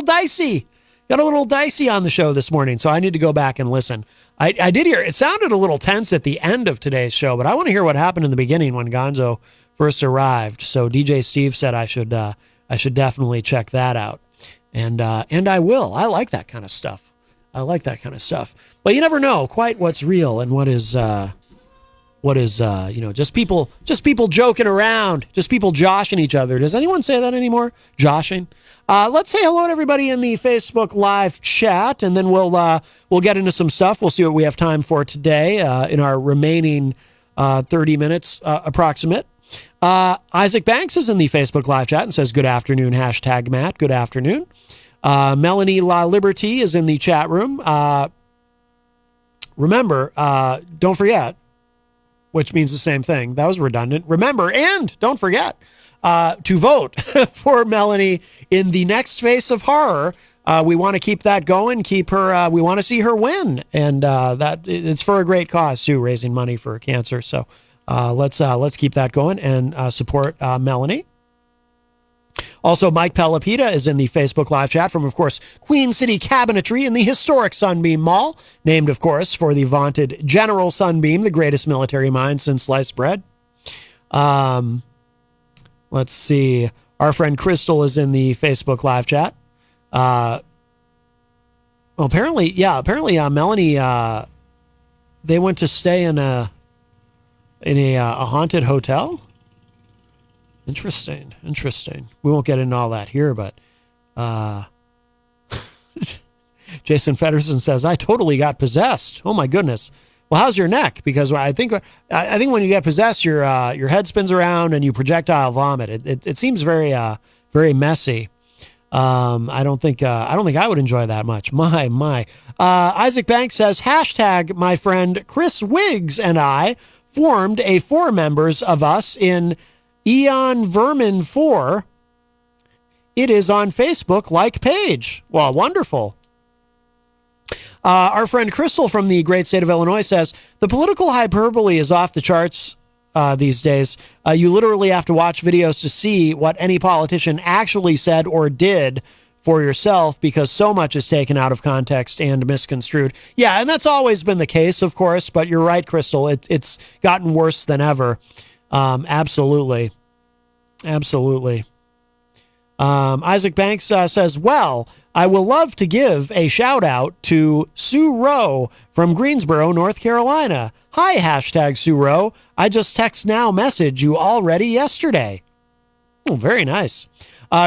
dicey. Got a little dicey on the show this morning, so I need to go back and listen. I did hear it sounded a little tense at the end of today's show, but I want to hear what happened in the beginning when Gonzo first arrived. So DJ Steve said I should definitely check that out, and I will. I like that kind of stuff. But you never know quite what's real and what is just people joking around, just people joshing each other. Does anyone say that anymore? Joshing. Let's say hello to everybody in the Facebook live chat, and then we'll get into some stuff. We'll see what we have time for today in our remaining 30 minutes approximate. Isaac Banks is in the Facebook live chat and says, good afternoon, hashtag Matt. Good afternoon. Melanie La Liberty is in the chat room. Remember, don't forget, which means the same thing. That was redundant. Remember, and don't forget to vote for Melanie in the next Face of Horror, we want to keep that going. Keep her. We want to see her win, and that it's for a great cause too, raising money for cancer. So let's keep that going and support Melanie. Also, Mike Pelopita is in the Facebook live chat from, of course, Queen City Cabinetry in the historic Sunbeam Mall, named, of course, for the vaunted General Sunbeam, the greatest military mind since sliced bread. Let's see. Our friend Crystal is in the Facebook live chat. Apparently, Melanie, they went to stay in a haunted hotel. Interesting. We won't get into all that here, but Jason Fedderson says, I totally got possessed. Oh my goodness. Well, how's your neck? Because I think when you get possessed, your head spins around and you projectile vomit. It seems very messy. I don't think I would enjoy that much. My. Isaac Banks says, hashtag my friend Chris Wiggs and I formed a 4 members of us in Eon Vermin 4. It is on Facebook like page. Well, wonderful. Our friend Crystal from the great state of Illinois says, the political hyperbole is off the charts these days. You literally have to watch videos to see what any politician actually said or did for yourself, because so much is taken out of context and misconstrued. Yeah, and that's always been the case, of course, but you're right, Crystal. It's gotten worse than ever. Absolutely. Isaac Banks says, well, I will love to give a shout out to Sue Rowe from Greensboro, North Carolina. Hi, hashtag Sue Rowe. I just text now message you already yesterday. Oh, very nice.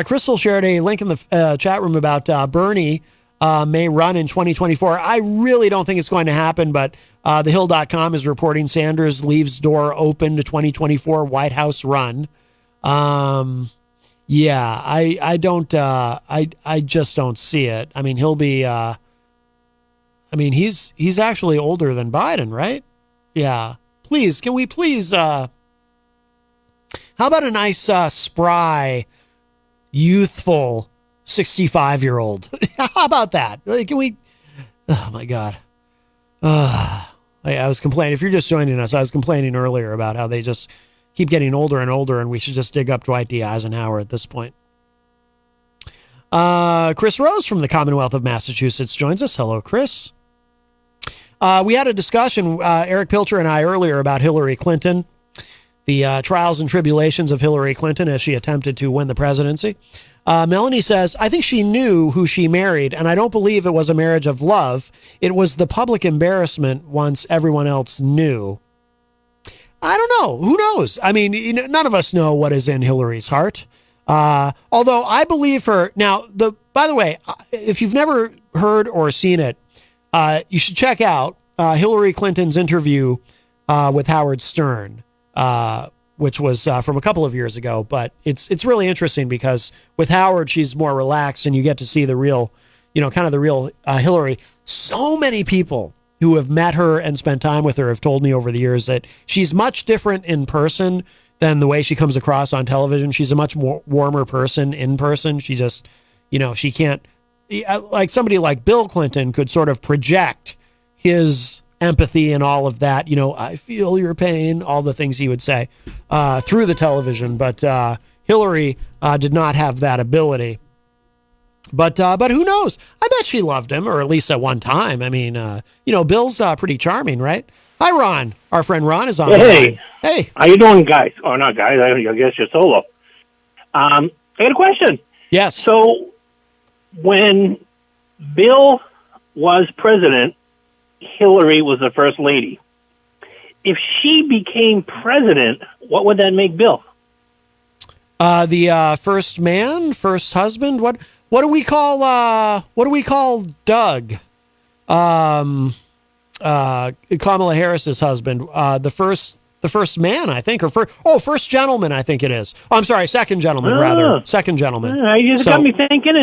Crystal shared a link in the chat room about Bernie may run in 2024. I really don't think it's going to happen, but thehill.com is reporting Sanders leaves door open to 2024 White House run. Yeah, I don't, I just don't see it. I mean, he'll be, he's actually older than Biden, right? Yeah. Please, can we please, how about a nice, spry, youthful 65-year-old? How about that? Can we, oh my God. I was complaining, if you're just joining us, I was complaining earlier about how they just keep getting older and older, and we should just dig up Dwight D. Eisenhower at this point. Chris Rose from the Commonwealth of Massachusetts joins us. Hello, Chris. We had a discussion, Eric Pilcher and I, earlier about Hillary Clinton, the trials and tribulations of Hillary Clinton as she attempted to win the presidency. Melanie says, I think she knew who she married, and I don't believe it was a marriage of love. It was the public embarrassment once everyone else knew. I don't know. Who knows? I mean, none of us know what is in Hillary's heart. Although I believe her. Now, by the way, if you've never heard or seen it, you should check out Hillary Clinton's interview with Howard Stern, which was from a couple of years ago. But it's really interesting because with Howard, she's more relaxed and you get to see the real, kind of the real Hillary. So many people who have met her and spent time with her have told me over the years that she's much different in person than the way she comes across on television. She's a much more warmer person in person. She just, she can't, like somebody like Bill Clinton could sort of project his empathy and all of that. I feel your pain, all the things he would say through the television. But Hillary did not have that ability. But who knows? I bet she loved him, or at least at one time. I mean, Bill's pretty charming, right? Hi, Ron. Our friend Ron is on. Hey. Hey. How you doing, guys? Or not guys, I guess you're solo. I got a question. Yes. So, when Bill was president, Hillary was the first lady. If she became president, what would that make Bill? The first man, first husband. What do we call Doug? Kamala Harris's husband. The first man, I think, or first gentleman, I think it is. Oh, I'm sorry, second gentleman, rather. Second gentleman. You just got me thinking.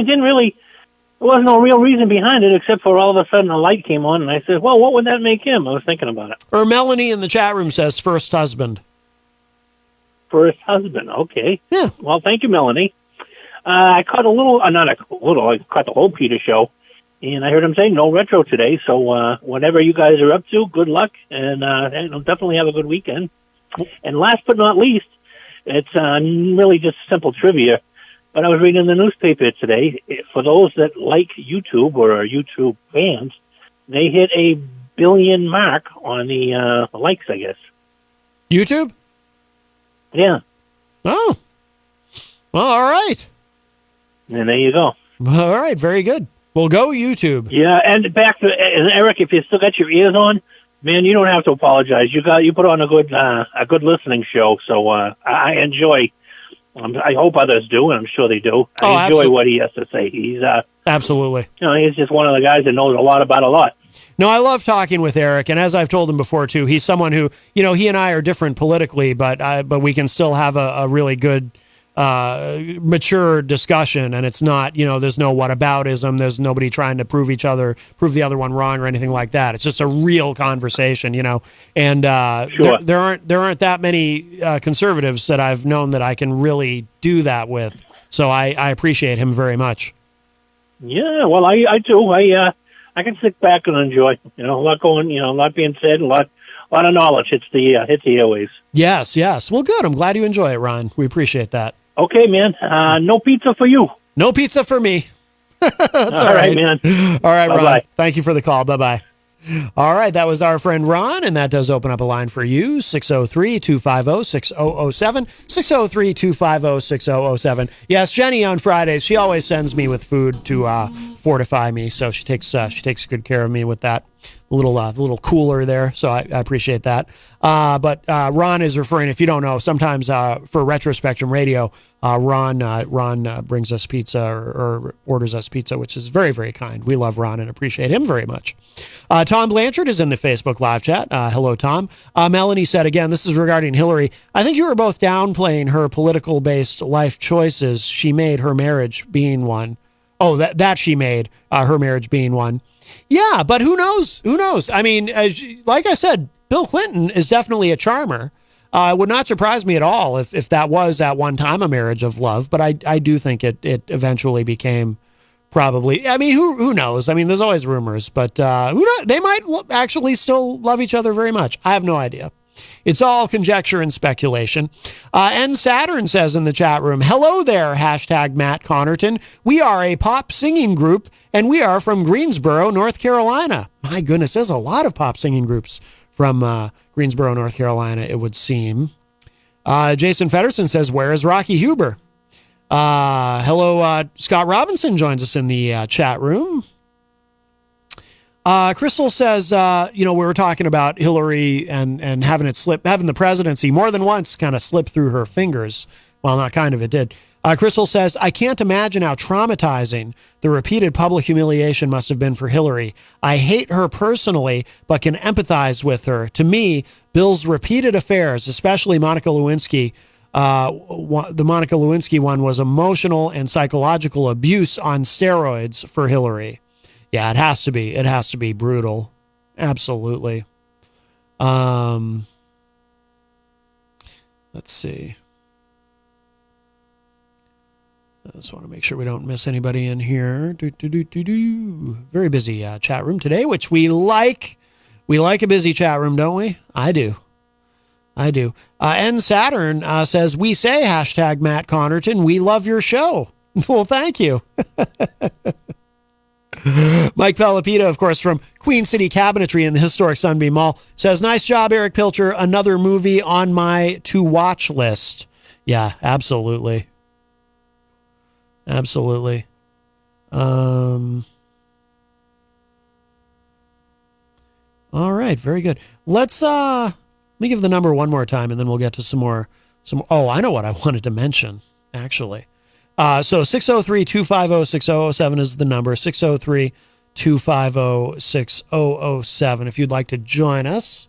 There wasn't no real reason behind it, except for all of a sudden a light came on, and I said, well, what would that make him? I was thinking about it. Or Melanie in the chat room says first husband. First husband, okay. Yeah. Well, thank you, Melanie. I caught a little, not a little, I caught the whole Peter show, and I heard him say no retro today. So whatever you guys are up to, good luck, and definitely have a good weekend. And last but not least, it's really just simple trivia. But I was reading the newspaper today. For those that like YouTube or are YouTube fans, they hit a billion mark on the likes, I guess. YouTube? Yeah. Oh. Well, all right. And there you go. All right, very good. Well, go YouTube. Yeah, and back to and Eric, if you still got your ears on, man, you don't have to apologize. You put on a good listening show. So I enjoy. I hope others do, and I'm sure they do. I enjoy what he has to say. He's absolutely. He's just one of the guys that knows a lot about a lot. No, I love talking with Eric, and as I've told him before too, he's someone who, he and I are different politically, but we can still have a really good, mature discussion, and it's not, there's no whataboutism, there's nobody trying to prove the other one wrong or anything like that. It's just a real conversation, and sure. there aren't that many conservatives that I've known that I can really do that with. So I appreciate him very much. Yeah, well, I do. I can sit back and enjoy, a lot going, a lot being said, a lot of knowledge. It's the airways. Yes. Well, good. I'm glad you enjoy it, Ron. We appreciate that. Okay, man. No pizza for you. No pizza for me. That's all right, man. All right, Bye-bye. Ron. Thank you for the call. Bye-bye. All right, that was our friend Ron, and that does open up a line for you, 603-250-6007, 603-250-6007. Yes, Jenny on Fridays, she always sends me with food to fortify me, so she takes good care of me with that little cooler there, so I appreciate that. But Ron is referring, if you don't know, sometimes for Retro Spectrum Radio, Ron brings us pizza or orders us pizza, which is very, very kind. We love Ron and appreciate him very much. Tom Blanchard is in the Facebook live chat. Hello, Tom. Melanie said, again, this is regarding Hillary. I think you were both downplaying her political-based life choices. She made her marriage being one. Oh, that she made her marriage being one. Yeah, but who knows? Who knows? I mean, like I said, Bill Clinton is definitely a charmer. It would not surprise me at all if that was at one time a marriage of love, but I do think it eventually became probably. I mean, who knows? I mean, there's always rumors, but who knows? They might actually still love each other very much. I have no idea. It's all conjecture and speculation. And Saturn says in the chat room, hello there, hashtag Matt Connerton. We are a pop singing group, and we are from Greensboro, North Carolina. My goodness, there's a lot of pop singing groups from Greensboro, North Carolina, it would seem. Jason Fedderson says, where is Rocky Huber? Hello, Scott Robinson joins us in the chat room. Crystal says, we were talking about Hillary and having the presidency more than once kind of slip through her fingers. Well, not kind of, it did. Crystal says, I can't imagine how traumatizing the repeated public humiliation must have been for Hillary. I hate her personally, but can empathize with her. To me, Bill's repeated affairs, especially Monica Lewinsky, the Monica Lewinsky one was emotional and psychological abuse on steroids for Hillary. Yeah, it has to be. It has to be brutal. Absolutely. Let's see. I just want to make sure we don't miss anybody in here. Very busy chat room today, which we like. We like a busy chat room, don't we? I do. And Saturn says, we say hashtag Matt Connerton. We love your show. Well, thank you. Mike Pelopita, of course, from Queen City Cabinetry in the historic Sunbeam Mall, says, nice job, Eric Pilcher. Another movie on my to-watch list. Yeah, absolutely. Absolutely. All right, very good. Let me give the number one more time, and then we'll get to some more. Oh, I know what I wanted to mention, actually. So 603-250-6007 is the number, 603-250-6007. If you'd like to join us,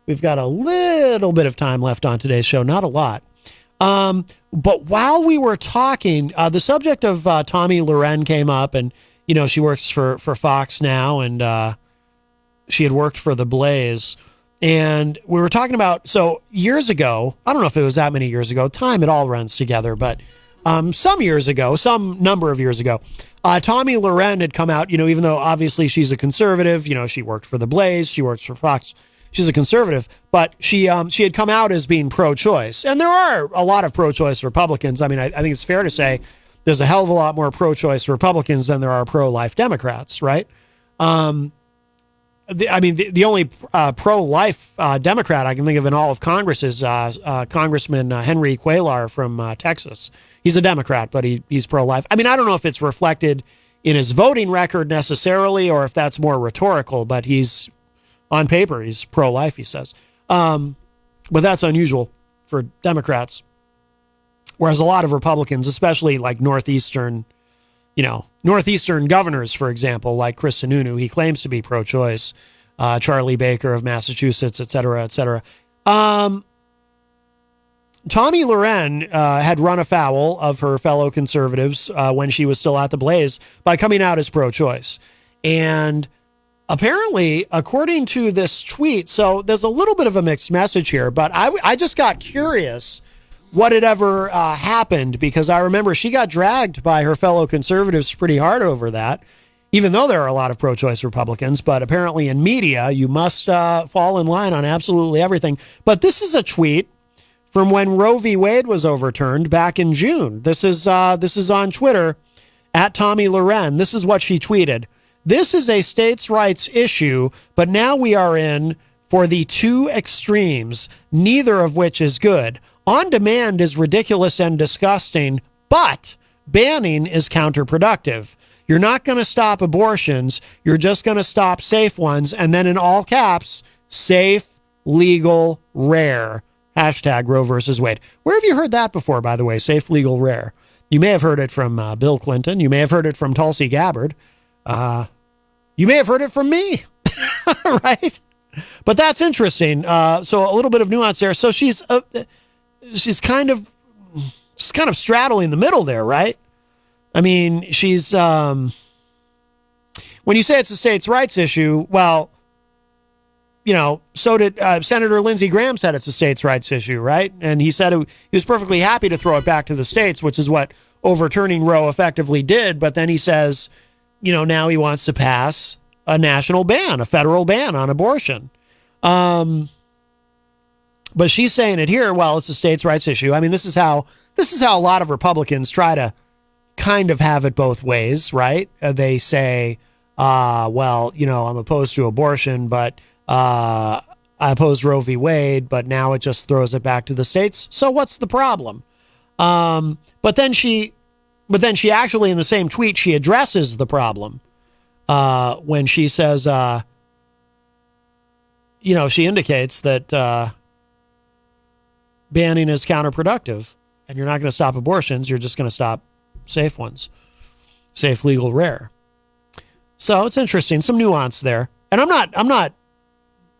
we've got a little bit of time left on today's show, not a lot. But while we were talking, the subject of Tommy Loren came up, and, she works for Fox now, and she had worked for The Blaze. And we were talking about, so years ago, I don't know if it was that many years ago, time, it all runs together, but some number of years ago. Tomi Lahren had come out, even though obviously she's a conservative, she worked for The Blaze, she works for Fox. She's a conservative, but she had come out as being pro-choice. And there are a lot of pro-choice Republicans. I mean, I think it's fair to say there's a hell of a lot more pro-choice Republicans than there are pro-life Democrats, right? The only pro-life Democrat I can think of in all of Congress is Congressman Henry Cuellar from Texas. He's a Democrat, but he's pro-life. I mean, I don't know if it's reflected in his voting record necessarily or if that's more rhetorical, but on paper, he's pro-life, he says. But that's unusual for Democrats. Whereas a lot of Republicans, especially like Northeastern governors, for example, like Chris Sununu, he claims to be pro-choice. Charlie Baker of Massachusetts, et cetera, et cetera. Tomi Lahren had run afoul of her fellow conservatives when she was still at The Blaze by coming out as pro-choice. And apparently, according to this tweet, so there's a little bit of a mixed message here, but I just got curious what had ever happened, because I remember she got dragged by her fellow conservatives pretty hard over that, even though there are a lot of pro-choice Republicans. But apparently in media, you must fall in line on absolutely everything. But this is a tweet from when Roe v. Wade was overturned back in June. This is on Twitter, at Tomi Lahren. This is what she tweeted. "This is a states' rights issue, but now we are in for the two extremes, neither of which is good. On demand is ridiculous and disgusting, but banning is counterproductive. You're not going to stop abortions. You're just going to stop safe ones." And then in all caps, safe, legal, rare. Hashtag Roe versus Wade. Where have you heard that before, by the way? Safe, legal, rare. You may have heard it from Bill Clinton. You may have heard it from Tulsi Gabbard. You may have heard it from me, right? But that's interesting. So a little bit of nuance there. So she's kind of straddling the middle there, right? I mean, she's when you say it's a states' rights issue, well, so did Senator Lindsey Graham said it's a states' rights issue, right? And he said he was perfectly happy to throw it back to the states, which is what overturning Roe effectively did. But then he says, now he wants to pass a national ban, a federal ban on abortion. But she's saying it here, well, it's a states' rights issue. I mean, this is how a lot of Republicans try to kind of have it both ways, right? They say, well, I'm opposed to abortion, but I opposed Roe v. Wade, but now it just throws it back to the states. So what's the problem? But then she actually, in the same tweet, she addresses the problem when she says, she indicates that banning is counterproductive, and you're not going to stop abortions. You're just going to stop safe ones, safe, legal, rare. So it's interesting, some nuance there. And I'm not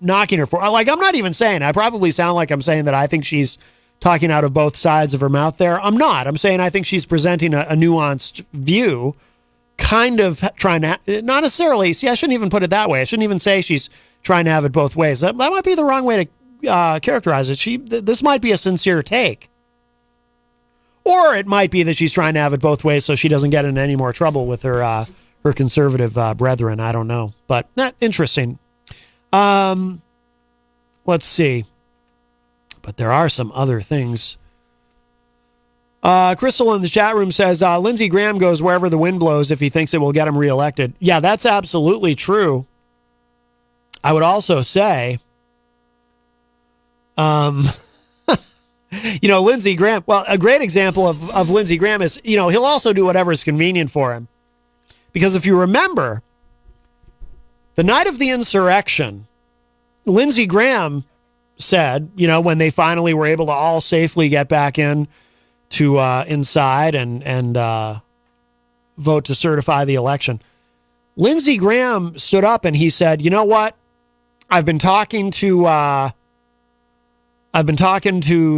knocking her for, I'm not even saying, I probably sound like I'm saying that I think she's talking out of both sides of her mouth there. I'm not. I'm saying I think she's presenting a nuanced view, kind of trying to, not necessarily, I shouldn't even put it that way. I shouldn't even say she's trying to have it both ways. That might be the wrong way to characterize it. This might be a sincere take. Or it might be that she's trying to have it both ways so she doesn't get in any more trouble with her conservative brethren. I don't know. But interesting. Let's see. But there are some other things. Crystal in the chat room says, Lindsey Graham goes wherever the wind blows if he thinks it will get him reelected. Yeah, that's absolutely true. I would also say, Lindsey Graham, well, a great example of Lindsey Graham is, he'll also do whatever is convenient for him. Because if you remember, the night of the insurrection, Lindsey Graham said, when they finally were able to all safely get back in to inside and vote to certify the election, Lindsey Graham stood up and he said, you know what? I've been talking to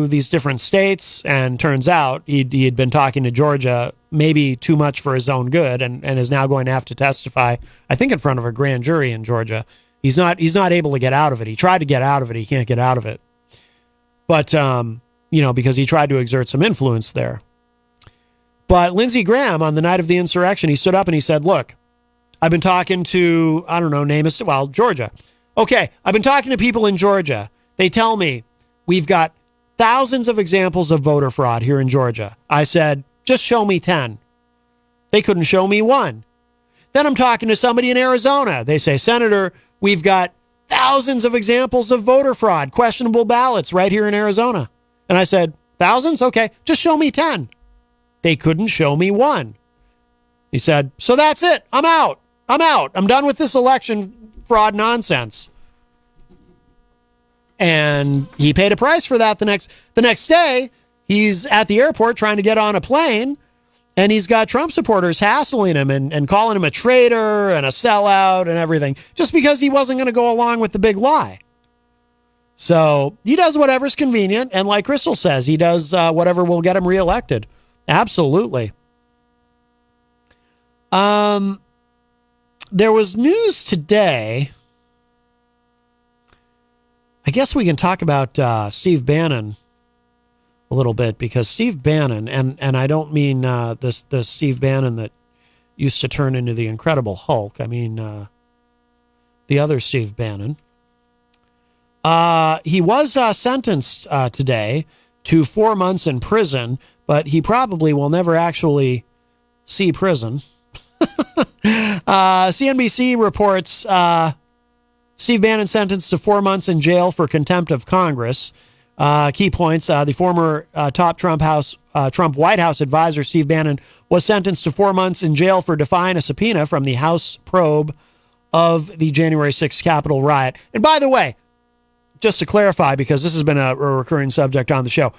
these different states, and turns out he had been talking to Georgia maybe too much for his own good, and is now going to have to testify, I think, in front of a grand jury in Georgia. He's not able to get out of it. He tried to get out of it. He can't get out of it. But, because he tried to exert some influence there. But Lindsey Graham, on the night of the insurrection, he stood up and he said, look, I've been talking to, I don't know, Georgia. Okay, I've been talking to people in Georgia. They tell me we've got thousands of examples of voter fraud here in Georgia. I said, just show me 10. They couldn't show me one. Then I'm talking to somebody in Arizona. They say, Senator, we've got thousands of examples of voter fraud, questionable ballots right here in Arizona. And I said, thousands? Okay, just show me 10. They couldn't show me one. He said, so that's it. I'm out. I'm done with this election fraud nonsense. And he paid a price for that the next day. He's at the airport trying to get on a plane, and he's got Trump supporters hassling him and calling him a traitor and a sellout and everything, just because he wasn't going to go along with the big lie. So he does whatever's convenient, and like Crystal says, he does whatever will get him reelected. Absolutely. There was news today. I guess we can talk about Steve Bannon a little bit, because Steve Bannon, and I don't mean the Steve Bannon that used to turn into the Incredible Hulk. I mean the other Steve Bannon. He was sentenced today to 4 months in prison, but he probably will never actually see prison. CNBC reports Steve Bannon sentenced to 4 months in jail for contempt of Congress. Key points: the former top Trump White House advisor Steve Bannon was sentenced to 4 months in jail for defying a subpoena from the House probe of the January 6th Capitol riot. And by the way, just to clarify, because this has been a recurring subject on the show,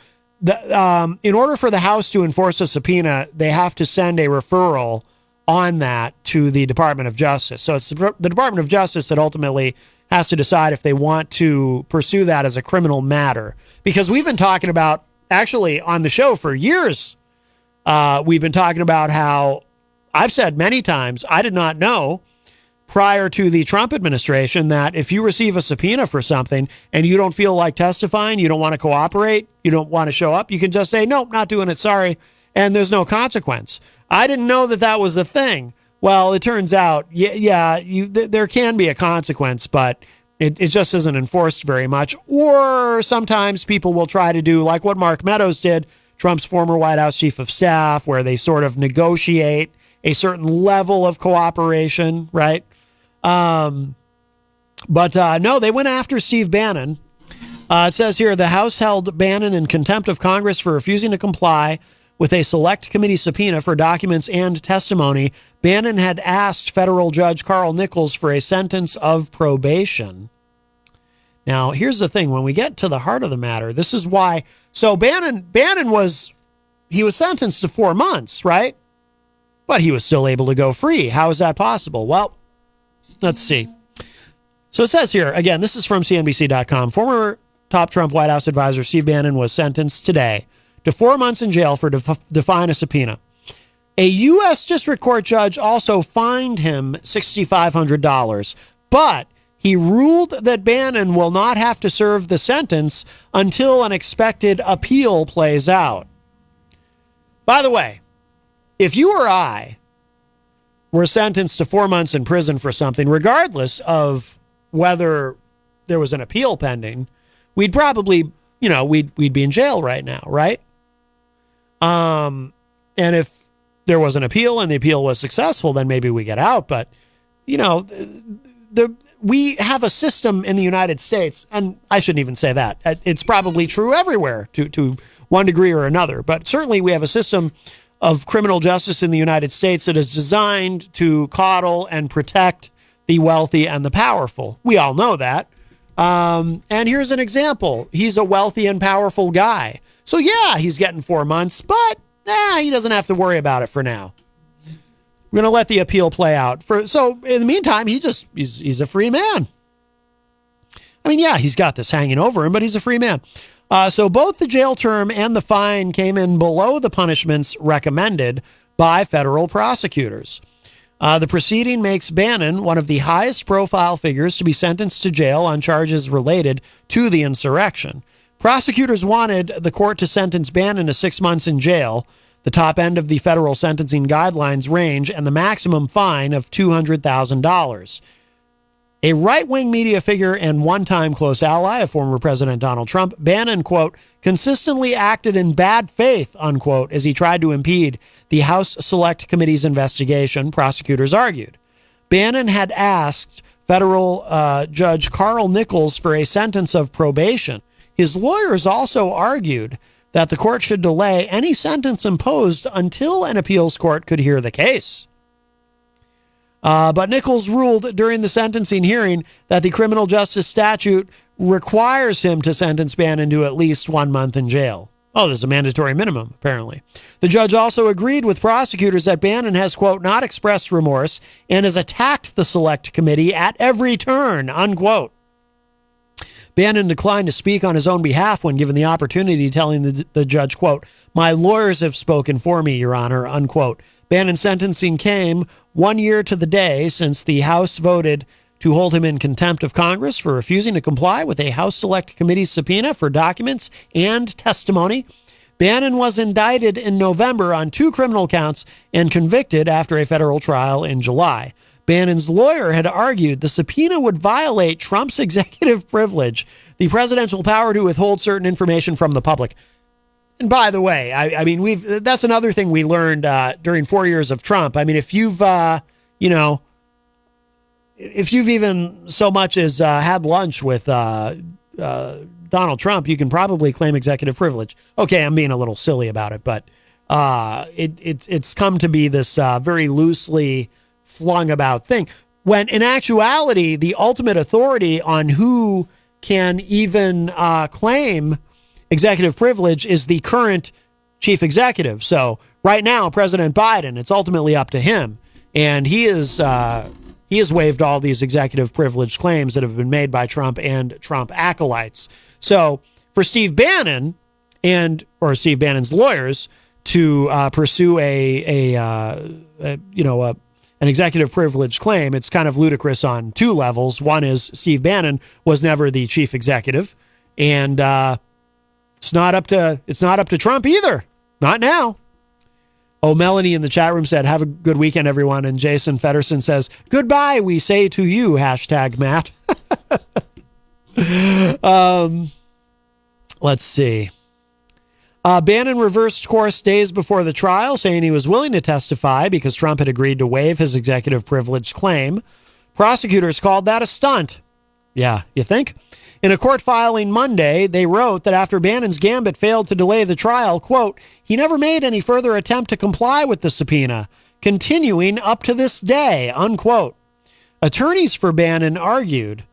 in order for the House to enforce a subpoena, they have to send a referral on that to the Department of Justice. So it's the Department of Justice that ultimately has to decide if they want to pursue that as a criminal matter. Because we've been talking about, actually on the show for years, we've been talking about how, I've said many times, I did not know prior to the Trump administration that if you receive a subpoena for something and you don't feel like testifying, you don't want to cooperate, you don't want to show up, you can just say, nope, not doing it, sorry, and there's no consequence. I didn't know that was the thing. Well, it turns out, there can be a consequence, but it just isn't enforced very much. Or sometimes people will try to do like what Mark Meadows did, Trump's former White House chief of staff, where they sort of negotiate a certain level of cooperation, right? No, they went after Steve Bannon. It says here, the House held Bannon in contempt of Congress for refusing to comply with a select committee subpoena for documents and testimony. Bannon had asked federal judge Carl Nichols for a sentence of probation. Now, here's the thing. When we get to the heart of the matter, this is why. So Bannon was sentenced to 4 months, right? But he was still able to go free. How is that possible? Well, let's see. So it says here, again, this is from CNBC.com. Former top Trump White House advisor Steve Bannon was sentenced today to 4 months in jail for defying a subpoena. A U.S. District Court judge also fined him $6,500, but he ruled that Bannon will not have to serve the sentence until an expected appeal plays out. By the way, if you or I were sentenced to 4 months in prison for something, regardless of whether there was an appeal pending, we'd probably, we'd be in jail right now, right? And if there was an appeal and the appeal was successful, then maybe we get out. But, we have a system in the United States, and I shouldn't even say that. It's probably true everywhere to one degree or another. But certainly we have a system of criminal justice in the United States that is designed to coddle and protect the wealthy and the powerful. We all know that. And here's an example. He's a wealthy and powerful guy. So yeah, he's getting 4 months, but he doesn't have to worry about it for now. We're going to let the appeal play out. So in the meantime, he's a free man. I mean, yeah, he's got this hanging over him, but he's a free man. So both the jail term and the fine came in below the punishments recommended by federal prosecutors. The proceeding makes Bannon one of the highest profile figures to be sentenced to jail on charges related to the insurrection. Prosecutors wanted the court to sentence Bannon to 6 months in jail. the top end of the federal sentencing guidelines range, and the maximum fine of $200,000. A right-wing media figure and one-time close ally of former President Donald Trump, Bannon, quote, consistently acted in bad faith, unquote, as he tried to impede the House Select Committee's investigation, prosecutors argued. Bannon had asked federal Judge Carl Nichols for a sentence of probation. His lawyers also argued that the court should delay any sentence imposed until an appeals court could hear the case. But Nichols ruled during the sentencing hearing that the criminal justice statute requires him to sentence Bannon to at least 1 month in jail. Oh, there's a mandatory minimum, apparently. The judge also agreed with prosecutors that Bannon has, quote, not expressed remorse and has attacked the select committee at every turn, unquote. Bannon declined to speak on his own behalf when given the opportunity, telling the judge, quote, my lawyers have spoken for me, Your Honor, unquote. Bannon's sentencing came 1 year to the day since the House voted to hold him in contempt of Congress for refusing to comply with a House Select Committee subpoena for documents and testimony. Bannon was indicted in November on 2 criminal counts and convicted after a federal trial in July. Bannon's lawyer had argued the subpoena would violate Trump's executive privilege, the presidential power to withhold certain information from the public. And by the way, I mean, that's another thing we learned during 4 years of Trump. I mean, if you've even so much as had lunch with Donald Trump, you can probably claim executive privilege. Okay, I'm being a little silly about it, but it's come to be this very loosely flung about thing, when in actuality, the ultimate authority on who can even claim executive privilege is the current chief executive. So right now, President Biden, it's ultimately up to him. And he has waived all these executive privilege claims that have been made by Trump and Trump acolytes. So for Steve Bannon or Steve Bannon's lawyers to pursue an executive privilege claim, it's kind of ludicrous on 2 levels. One is Steve Bannon was never the chief executive, and it's not up to Trump either. Not now. Oh, Melanie in the chat room said, have a good weekend, everyone. And Jason Fedderson says, goodbye, we say to you, #Matt. Let's see. Bannon reversed course days before the trial, saying he was willing to testify because Trump had agreed to waive his executive privilege claim. Prosecutors called that a stunt. Yeah, you think? In a court filing Monday, they wrote that after Bannon's gambit failed to delay the trial, quote, he never made any further attempt to comply with the subpoena, continuing up to this day, unquote. Attorneys for Bannon argued,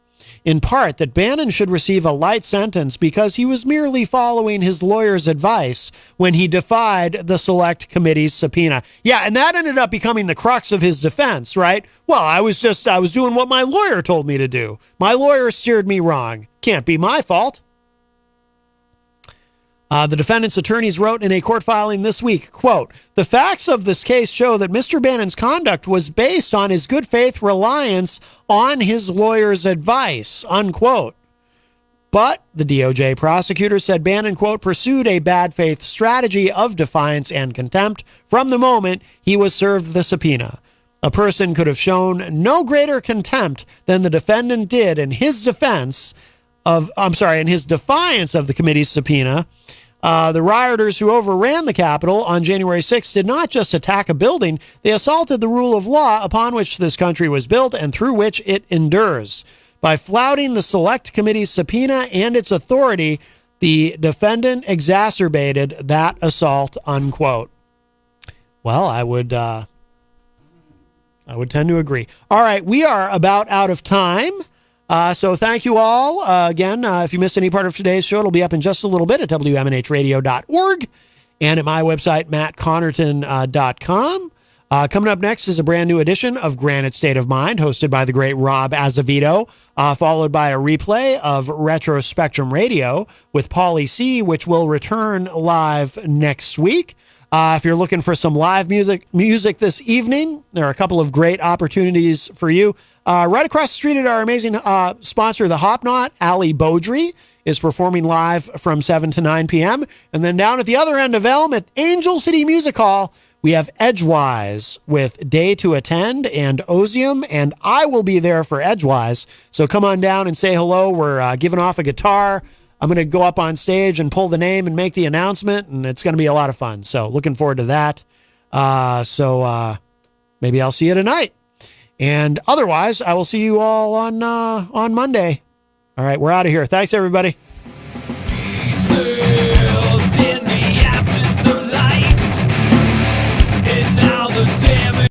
in part, that Bannon should receive a light sentence because he was merely following his lawyer's advice when he defied the Select Committee's subpoena. Yeah, and that ended up becoming the crux of his defense, right? Well, I was doing what my lawyer told me to do. My lawyer steered me wrong. Can't be my fault. The defendant's attorneys wrote in a court filing this week, quote, the facts of this case show that Mr. Bannon's conduct was based on his good faith reliance on his lawyer's advice, unquote. But the DOJ prosecutor said Bannon, quote, pursued a bad faith strategy of defiance and contempt from the moment he was served the subpoena. A person could have shown no greater contempt than the defendant did in his defiance of the committee's subpoena. The rioters who overran the Capitol on January 6th did not just attack a building, they assaulted the rule of law upon which this country was built and through which it endures. By flouting the Select Committee's subpoena and its authority, the defendant exacerbated that assault, unquote. Well, I would tend to agree. All right, we are about out of time. So thank you all. Again, if you missed any part of today's show, it'll be up in just a little bit at WMNHradio.org and at my website, mattconnerton.com. Coming up next is a brand new edition of Granite State of Mind, hosted by the great Rob Azevedo, followed by a replay of Retro Spectrum Radio with Paulie C., which will return live next week. If you're looking for some live music this evening, there are a couple of great opportunities for you. Right across the street at our amazing sponsor, the Hop Knot, Ali Beaudry, is performing live from 7 to 9 p.m. And then down at the other end of Elm at Angel City Music Hall, we have Edgewise with Day to Attend and Ozium, and I will be there for Edgewise. So come on down and say hello. We're giving off a guitar. I'm going to go up on stage and pull the name and make the announcement, and it's going to be a lot of fun. So looking forward to that. Maybe I'll see you tonight. And otherwise, I will see you all on Monday. All right, we're out of here. Thanks, everybody.